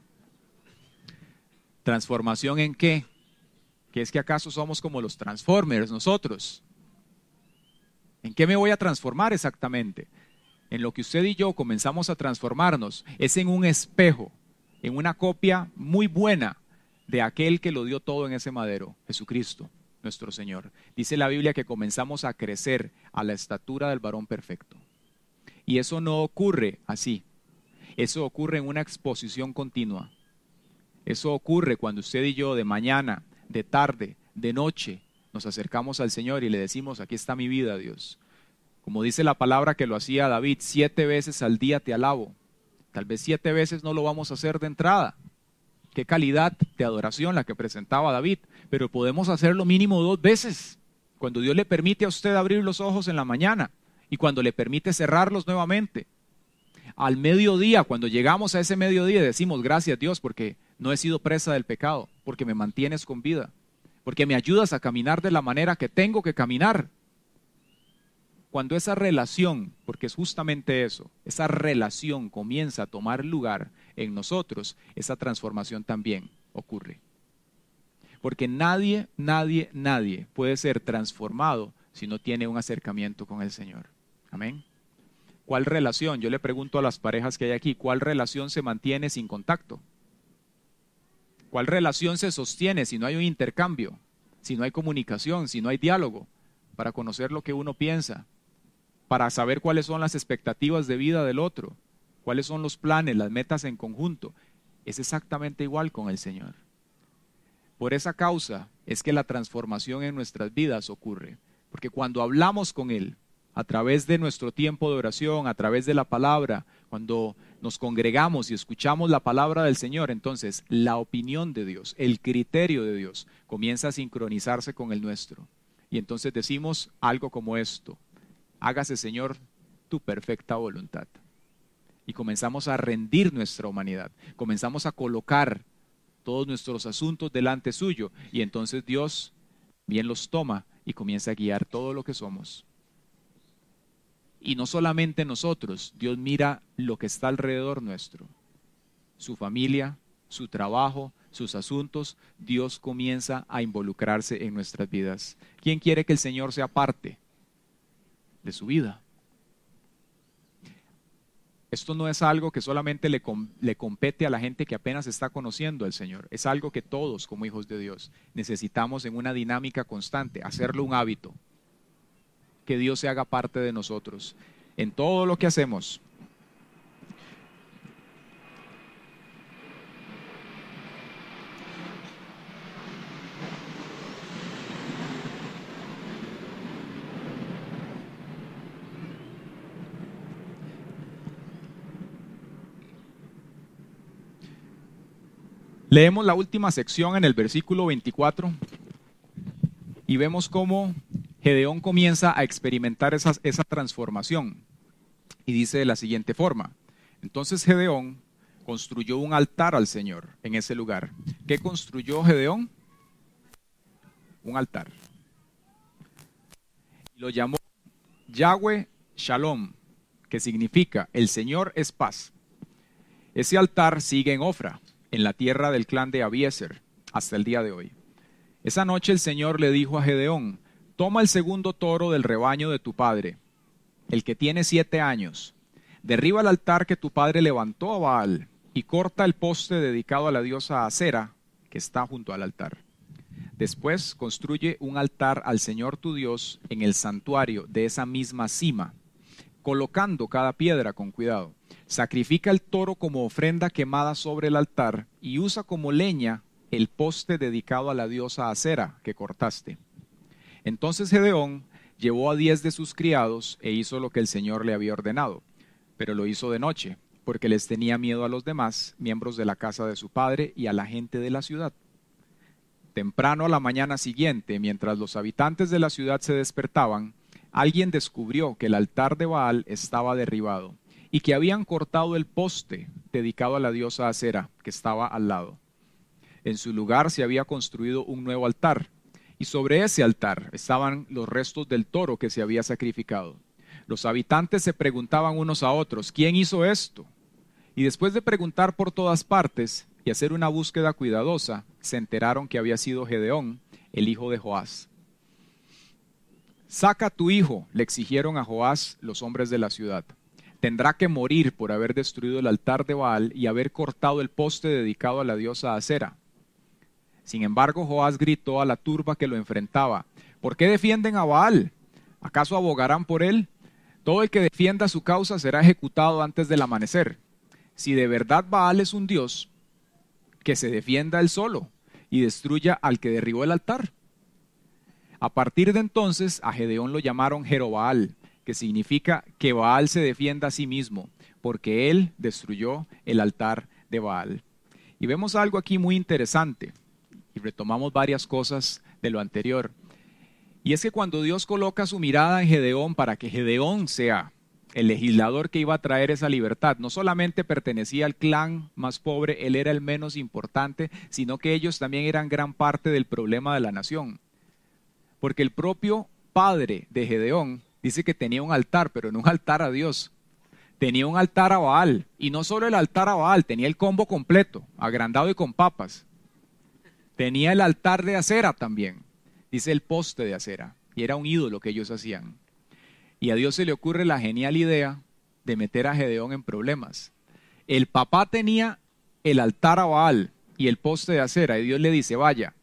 ¿Transformación en qué? ¿Que es que acaso somos como los Transformers nosotros? ¿En qué me voy a transformar exactamente? En lo que usted y yo comenzamos a transformarnos es en un espejo, en una copia muy buena de aquel que lo dio todo en ese madero, Jesucristo, nuestro Señor. Dice la Biblia que comenzamos a crecer a la estatura del varón perfecto. Y eso no ocurre así. Eso ocurre en una exposición continua. Eso ocurre cuando usted y yo de mañana, de tarde, de noche, nos acercamos al Señor y le decimos, aquí está mi vida, Dios. Como dice la palabra que lo hacía David, 7 veces al día te alabo. Tal vez 7 veces no lo vamos a hacer de entrada, qué calidad de adoración la que presentaba David, pero podemos hacerlo mínimo 2 veces. Cuando Dios le permite a usted abrir los ojos en la mañana y cuando le permite cerrarlos nuevamente. Al mediodía, cuando llegamos a ese mediodía, decimos gracias Dios porque no he sido presa del pecado, porque me mantienes con vida, porque me ayudas a caminar de la manera que tengo que caminar. Cuando esa relación, porque es justamente eso, esa relación comienza a tomar lugar en nosotros, esa transformación también ocurre. Porque nadie puede ser transformado si no tiene un acercamiento con el Señor. Amén. ¿Cuál relación? Yo le pregunto a las parejas que hay aquí, ¿cuál relación se mantiene sin contacto? ¿Cuál relación se sostiene si no hay un intercambio? Si no hay comunicación, si no hay diálogo, para conocer lo que uno piensa, para saber cuáles son las expectativas de vida del otro, cuáles son los planes, las metas en conjunto. Es exactamente igual con el Señor. Por esa causa es que la transformación en nuestras vidas ocurre, porque cuando hablamos con Él, a través de nuestro tiempo de oración, a través de la palabra, cuando nos congregamos y escuchamos la palabra del Señor, entonces la opinión de Dios, el criterio de Dios comienza a sincronizarse con el nuestro. Y entonces decimos algo como esto: hágase, Señor, tu perfecta voluntad. Y comenzamos a rendir nuestra humanidad, comenzamos a colocar todos nuestros asuntos delante suyo, y entonces Dios bien los toma y comienza a guiar todo lo que somos. Y no solamente nosotros, Dios mira lo que está alrededor nuestro, su familia, su trabajo, sus asuntos. Dios comienza a involucrarse en nuestras vidas. ¿Quién quiere que el Señor sea parte de su vida? Esto no es algo que solamente le compete a la gente que apenas está conociendo al Señor. Es algo que todos, como hijos de Dios, necesitamos en una dinámica constante, hacerlo un hábito. Que Dios se haga parte de nosotros en todo lo que hacemos. Leemos la última sección en el versículo 24 y vemos cómo Gedeón comienza a experimentar esa transformación. Y dice de la siguiente forma: entonces Gedeón construyó un altar al Señor en ese lugar. ¿Qué construyó Gedeón? Un altar. Y lo llamó Yahweh Shalom, que significa el Señor es paz. Ese altar sigue en Ofra, en la tierra del clan de Abiezer, hasta el día de hoy. Esa noche el Señor le dijo a Gedeón: toma el segundo toro del rebaño de tu padre, el que tiene 7 años. Derriba el altar que tu padre levantó a Baal y corta el poste dedicado a la diosa Acera que está junto al altar. Después construye un altar al Señor tu Dios en el santuario de esa misma cima, colocando cada piedra con cuidado. Sacrifica el toro como ofrenda quemada sobre el altar y usa como leña el poste dedicado a la diosa Acera que cortaste. Entonces Gedeón llevó a 10 de sus criados e hizo lo que el Señor le había ordenado, pero lo hizo de noche, porque les tenía miedo a los demás miembros de la casa de su padre y a la gente de la ciudad. Temprano a la mañana siguiente, mientras los habitantes de la ciudad se despertaban, alguien descubrió que el altar de Baal estaba derribado y que habían cortado el poste dedicado a la diosa Acera que estaba al lado. En su lugar se había construido un nuevo altar, y sobre ese altar estaban los restos del toro que se había sacrificado. Los habitantes se preguntaban unos a otros: ¿quién hizo esto? Y después de preguntar por todas partes y hacer una búsqueda cuidadosa, se enteraron que había sido Gedeón, el hijo de Joás. Saca a tu hijo, le exigieron a Joás los hombres de la ciudad. Tendrá que morir por haber destruido el altar de Baal y haber cortado el poste dedicado a la diosa Acera. Sin embargo, Joás gritó a la turba que lo enfrentaba: ¿por qué defienden a Baal? ¿Acaso abogarán por él? Todo el que defienda su causa será ejecutado antes del amanecer. Si de verdad Baal es un dios, que se defienda él solo y destruya al que derribó el altar. A partir de entonces a Gedeón lo llamaron Jerobaal, que significa que Baal se defienda a sí mismo, porque él destruyó el altar de Baal. Y vemos algo aquí muy interesante, y retomamos varias cosas de lo anterior. Y es que cuando Dios coloca su mirada en Gedeón para que Gedeón sea el legislador que iba a traer esa libertad, no solamente pertenecía al clan más pobre, él era el menos importante, sino que ellos también eran gran parte del problema de la nación. Porque el propio padre de Gedeón dice que tenía un altar, pero no un altar a Dios. Tenía un altar a Baal, y no solo el altar a Baal, tenía el combo completo, agrandado y con papas. Tenía el altar de Acera también, dice el poste de Acera, y era un ídolo que ellos hacían. Y a Dios se le ocurre la genial idea de meter a Gedeón en problemas. El papá tenía el altar a Baal y el poste de Acera, y Dios le dice, vaya,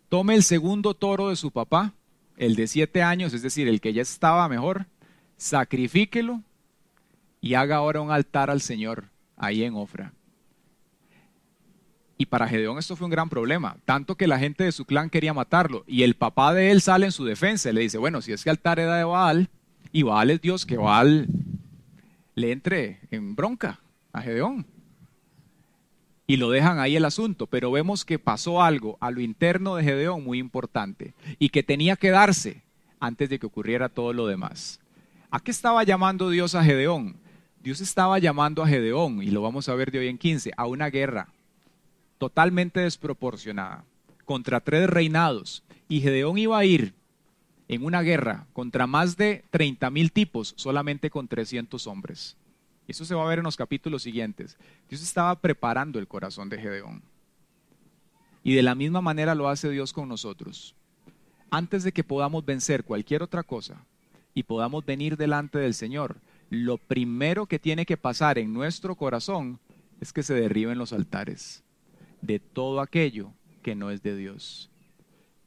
tome el segundo toro de su papá, el de 7 años, es decir, el que ya estaba mejor, sacrifíquelo y haga ahora un altar al Señor ahí en Ofra. Y para Gedeón esto fue un gran problema, tanto que la gente de su clan quería matarlo. Y el papá de él sale en su defensa y le dice, bueno, si es que altar era de Baal, y Baal es Dios, que Baal le entre en bronca a Gedeón. Y lo dejan ahí el asunto, pero vemos que pasó algo a lo interno de Gedeón muy importante, y que tenía que darse antes de que ocurriera todo lo demás. ¿A qué estaba llamando Dios a Gedeón? Dios estaba llamando a Gedeón, y lo vamos a ver de hoy en 15, a una guerra totalmente desproporcionada, contra 3 reinados. Y Gedeón iba a ir en una guerra contra más de 30,000 tipos, solamente con 300 hombres. Eso se va a ver en los capítulos siguientes. Dios estaba preparando el corazón de Gedeón. Y de la misma manera lo hace Dios con nosotros. Antes de que podamos vencer cualquier otra cosa y podamos venir delante del Señor, lo primero que tiene que pasar en nuestro corazón es que se derriben los altares de todo aquello que no es de Dios.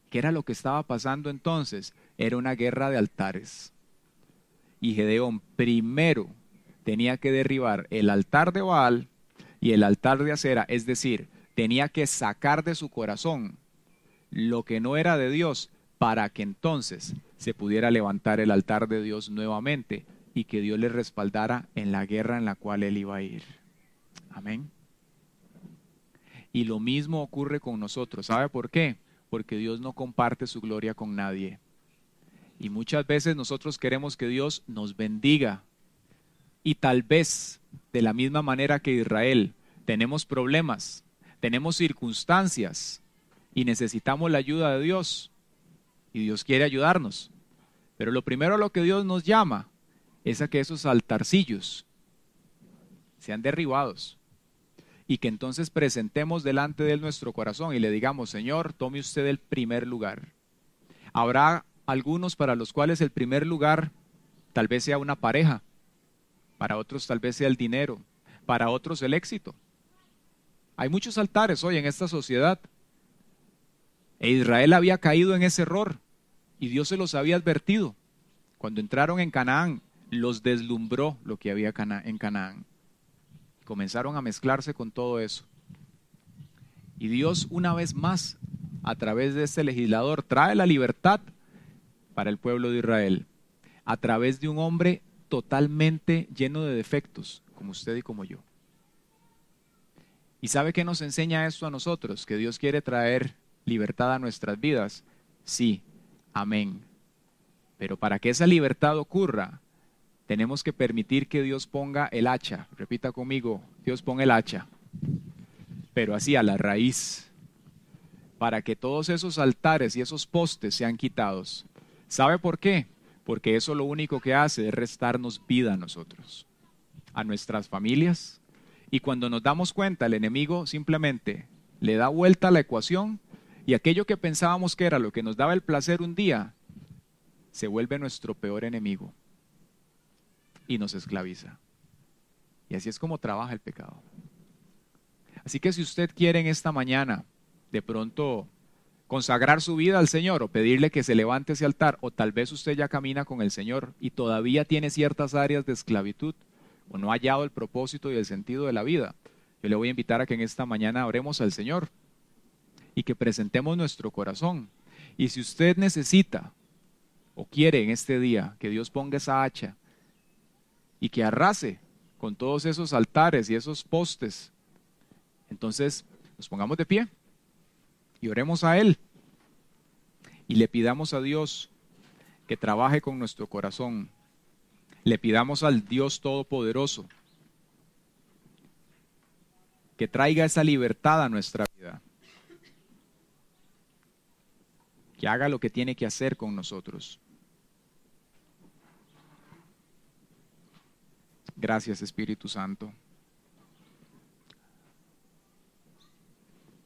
¿Qué era lo que estaba pasando entonces? Era una guerra de altares. Y Gedeón primero tenía que derribar el altar de Baal y el altar de Acera, es decir, tenía que sacar de su corazón lo que no era de Dios para que entonces se pudiera levantar el altar de Dios nuevamente y que Dios le respaldara en la guerra en la cual él iba a ir. Amén. Y lo mismo ocurre con nosotros. ¿Sabe por qué? Porque Dios no comparte su gloria con nadie. Y muchas veces nosotros queremos que Dios nos bendiga. Y tal vez, de la misma manera que Israel, tenemos problemas, tenemos circunstancias y necesitamos la ayuda de Dios. Y Dios quiere ayudarnos. Pero lo primero a lo que Dios nos llama es a que esos altarcillos sean derribados. Y que entonces presentemos delante de él nuestro corazón y le digamos, Señor, tome usted el primer lugar. Habrá algunos para los cuales el primer lugar tal vez sea una pareja, para otros tal vez sea el dinero, para otros el éxito. Hay muchos altares hoy en esta sociedad. E Israel había caído en ese error y Dios se los había advertido. Cuando entraron en Canaán, los deslumbró lo que había en Canaán. Comenzaron a mezclarse con todo eso. Y Dios una vez más, a través de este legislador, trae la libertad para el pueblo de Israel, a través de un hombre totalmente lleno de defectos, como usted y como yo. ¿Y sabe qué nos enseña esto a nosotros? Que Dios quiere traer libertad a nuestras vidas. Sí, amén. Pero para que esa libertad ocurra, tenemos que permitir que Dios ponga el hacha. Repita conmigo, Dios ponga el hacha. Pero así a la raíz. Para que todos esos altares y esos postes sean quitados. ¿Sabe por qué? Porque eso lo único que hace es restarnos vida a nosotros, a nuestras familias. Y cuando nos damos cuenta, el enemigo simplemente le da vuelta a la ecuación y aquello que pensábamos que era lo que nos daba el placer un día, se vuelve nuestro peor enemigo. Y nos esclaviza. Y así es como trabaja el pecado. Así que si usted quiere en esta mañana de pronto consagrar su vida al Señor o pedirle que se levante ese altar, o tal vez usted ya camina con el Señor y todavía tiene ciertas áreas de esclavitud o no ha hallado el propósito y el sentido de la vida, yo le voy a invitar a que en esta mañana oremos al Señor y que presentemos nuestro corazón. Y si usted necesita o quiere en este día que Dios ponga esa hacha y que arrase con todos esos altares y esos postes, entonces Nos pongamos de pie y oremos a Él y le pidamos a Dios que trabaje con nuestro corazón. Le pidamos al Dios Todopoderoso que traiga esa libertad a nuestra vida, que haga lo que tiene que hacer con nosotros. Gracias, Espíritu Santo.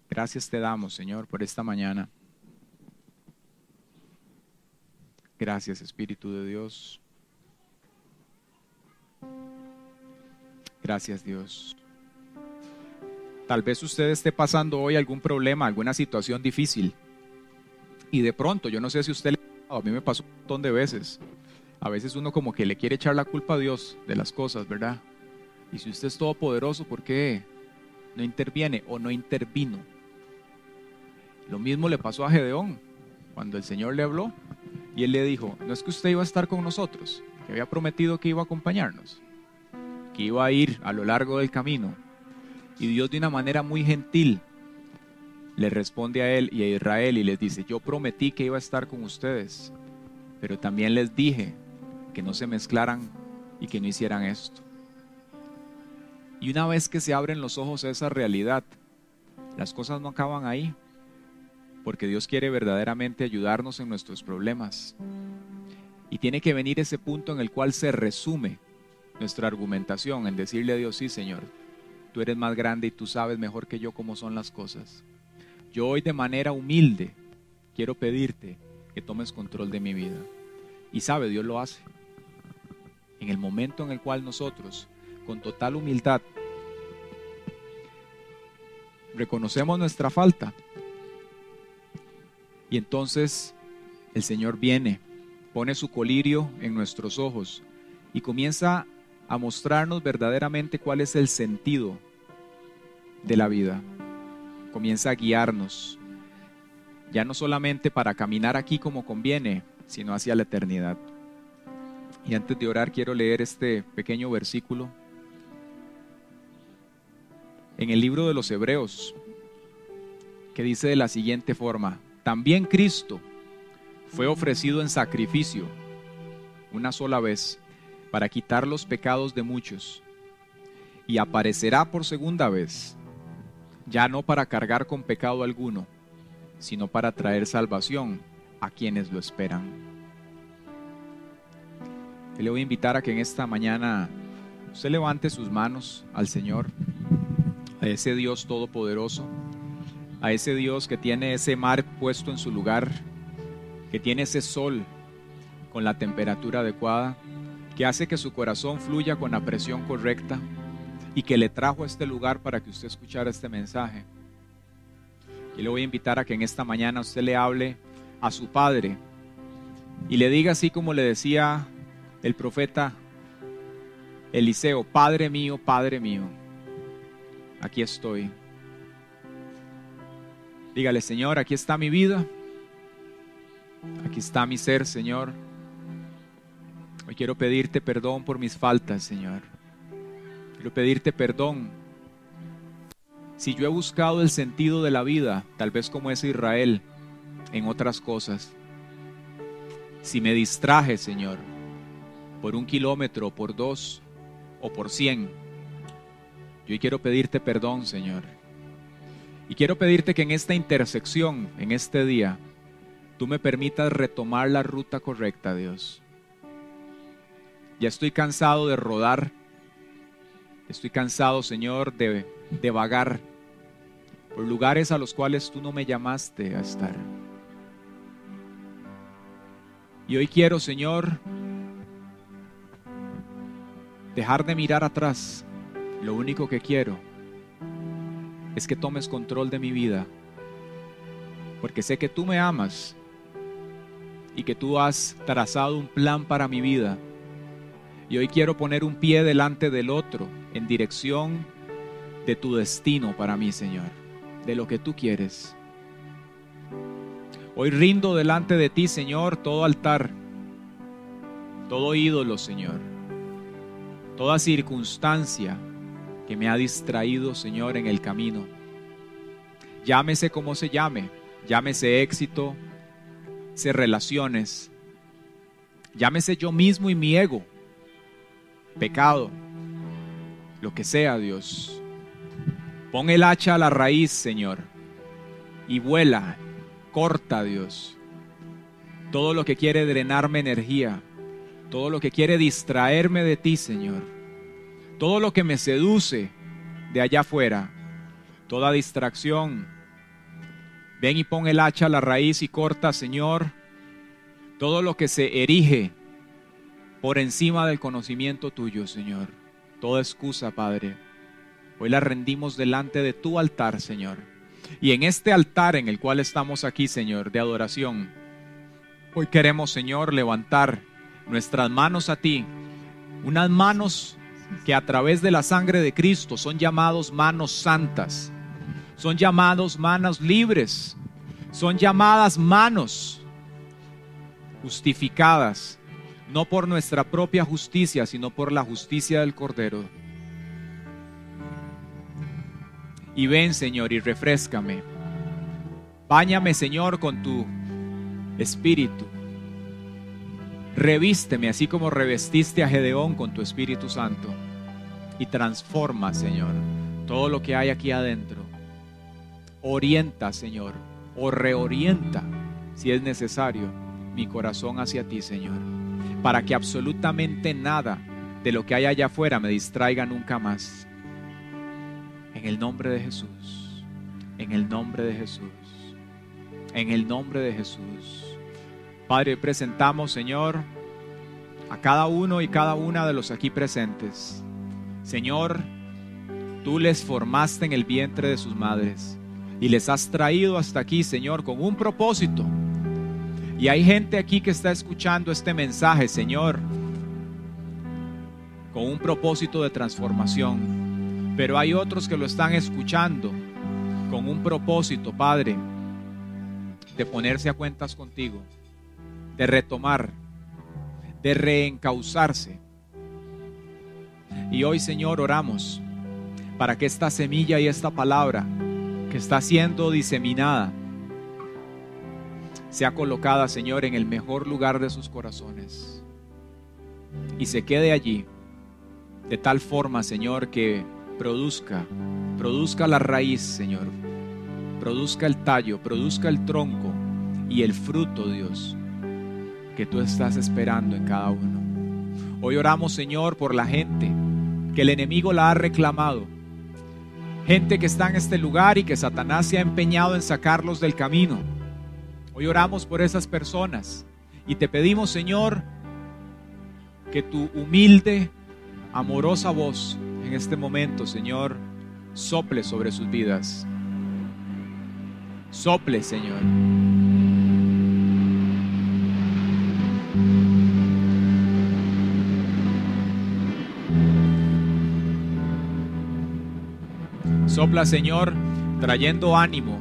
Gracias te damos, Señor, por esta mañana. Gracias, Espíritu de Dios. Gracias, Dios. Tal vez usted esté pasando hoy algún problema, alguna situación difícil. Y de pronto, yo no sé si usted le ha pasado, a mí me pasó un montón de veces. A veces uno como que le quiere echar la culpa a Dios de las cosas, ¿verdad? Y si usted es todopoderoso, ¿por qué no interviene o no intervino? Lo mismo le pasó a Gedeón, cuando el Señor le habló y Él le dijo, no es que usted iba a estar con nosotros, que había prometido que iba a acompañarnos, que iba a ir a lo largo del camino. Y Dios de una manera muy gentil le responde a él y a Israel y les dice, yo prometí que iba a estar con ustedes, pero también les dije que no se mezclaran y que no hicieran esto. Y una vez que se abren los ojos a esa realidad, las cosas no acaban ahí, porque Dios quiere verdaderamente ayudarnos en nuestros problemas. Y tiene que venir ese punto en el cual se resume nuestra argumentación, en decirle a Dios, sí, Señor, tú eres más grande y tú sabes mejor que yo cómo son las cosas. Yo hoy de manera humilde quiero pedirte que tomes control de mi vida. Y sabe, Dios lo hace. En el momento en el cual nosotros, con total humildad, reconocemos nuestra falta, y entonces el Señor viene, pone su colirio en nuestros ojos y comienza a mostrarnos verdaderamente cuál es el sentido de la vida. Comienza a guiarnos, ya no solamente para caminar aquí como conviene, sino hacia la eternidad. Y antes de orar quiero leer este pequeño versículo en el libro de los Hebreos, que dice de la siguiente forma: también Cristo fue ofrecido en sacrificio una sola vez para quitar los pecados de muchos, y aparecerá por segunda vez, ya no para cargar con pecado alguno, sino para traer salvación a quienes lo esperan. Y le voy a invitar a que en esta mañana usted levante sus manos al Señor, a ese Dios todopoderoso, a ese Dios que tiene ese mar puesto en su lugar, que tiene ese sol con la temperatura adecuada, que hace que su corazón fluya con la presión correcta y que le trajo a este lugar para que usted escuchara este mensaje. Y le voy a invitar a que en esta mañana usted le hable a su Padre y le diga así como le decía el profeta Eliseo: Padre mío, aquí estoy. Dígale: Señor, aquí está mi vida, aquí está mi ser, Señor. Hoy quiero pedirte perdón por mis faltas, Señor. Quiero pedirte perdón si yo he buscado el sentido de la vida, tal vez como es Israel, en otras cosas. Si me distraje, Señor, por 1 kilómetro, por 2 o por 100, yo hoy quiero pedirte perdón, Señor. Y quiero pedirte que en esta intersección, en este día, tú me permitas retomar la ruta correcta, Dios. Ya estoy cansado de rodar. Estoy cansado, Señor, de vagar por lugares a los cuales tú no me llamaste a estar. Y hoy quiero, Señor, dejar de mirar atrás. Lo único que quiero es que tomes control de mi vida, porque sé que tú me amas y que tú has trazado un plan para mi vida. Y hoy quiero poner un pie delante del otro en dirección de tu destino para mí, Señor, de lo que tú quieres. Hoy rindo delante de ti, Señor, todo altar, todo ídolo, Señor, toda circunstancia que me ha distraído, Señor, en el camino. llámese como se llame, llámese éxito, llámese relaciones, llámese yo mismo y mi ego, pecado, lo que sea, Dios. Pon el hacha a la raíz, Señor, y vuela, corta, Dios, todo lo que quiere drenarme energía, todo lo que quiere distraerme de ti, Señor, todo lo que me seduce de allá afuera, toda distracción. Ven y pon el hacha a la raíz y corta, Señor, todo lo que se erige por encima del conocimiento tuyo, Señor. Toda excusa, Padre, hoy la rendimos delante de tu altar, Señor. Y en este altar en el cual estamos aquí, Señor, de adoración, hoy queremos, Señor, levantar nuestras manos a ti, unas manos que a través de la sangre de Cristo son llamados manos santas, son llamados manos libres, son llamadas manos justificadas, no por nuestra propia justicia, sino por la justicia del Cordero. Y ven, Señor, y refréscame. Báñame, Señor, con tu Espíritu. Revísteme así como revestiste a Gedeón con tu Espíritu Santo. Y transforma, Señor, todo lo que hay aquí adentro. Orienta, Señor, o reorienta, si es necesario, mi corazón hacia ti, Señor, para que absolutamente nada de lo que hay allá afuera me distraiga nunca más. En el nombre de Jesús, en el nombre de Jesús, en el nombre de Jesús. Padre, presentamos, Señor, a cada uno y cada una de los aquí presentes. Señor, tú les formaste en el vientre de sus madres y les has traído hasta aquí, Señor, con un propósito. Y hay gente aquí que está escuchando este mensaje, Señor, con un propósito de transformación. Pero hay otros que lo están escuchando con un propósito, Padre, de ponerse a cuentas contigo, de retomar, de reencauzarse. Y hoy, Señor, oramos para que esta semilla y esta palabra que está siendo diseminada sea colocada, Señor, en el mejor lugar de sus corazones y se quede allí de tal forma, Señor, que produzca la raíz, Señor, produzca el tallo, produzca el tronco y el fruto, Dios, que tú estás esperando en cada uno. Hoy oramos, Señor, por la gente que el enemigo la ha reclamado, gente que está en este lugar y que Satanás se ha empeñado en sacarlos del camino. Hoy oramos por esas personas y te pedimos, Señor, que tu humilde, amorosa voz en este momento, Señor, sople sobre sus vidas. Sople, Señor. Sopla, Señor, trayendo ánimo,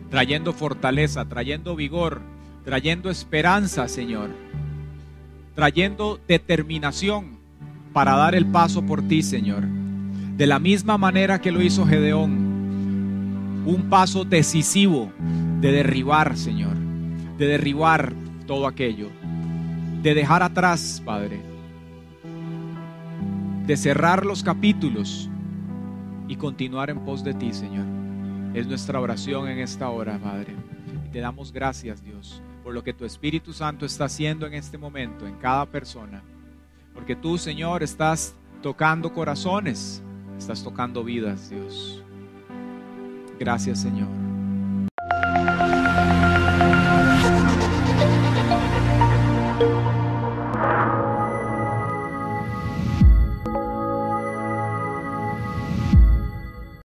trayendo fortaleza, trayendo vigor, trayendo esperanza, Señor, trayendo determinación para dar el paso por ti, Señor, de la misma manera que lo hizo Gedeón, un paso decisivo de derribar, Señor, de derribar todo aquello, de dejar atrás, Padre, de cerrar los capítulos y continuar en pos de ti, Señor. Es nuestra oración en esta hora, Padre, y te damos gracias, Dios, por lo que tu Espíritu Santo está haciendo en este momento en cada persona. Porque tú, Señor, estás tocando corazones, estás tocando vidas, Dios. Gracias, Señor.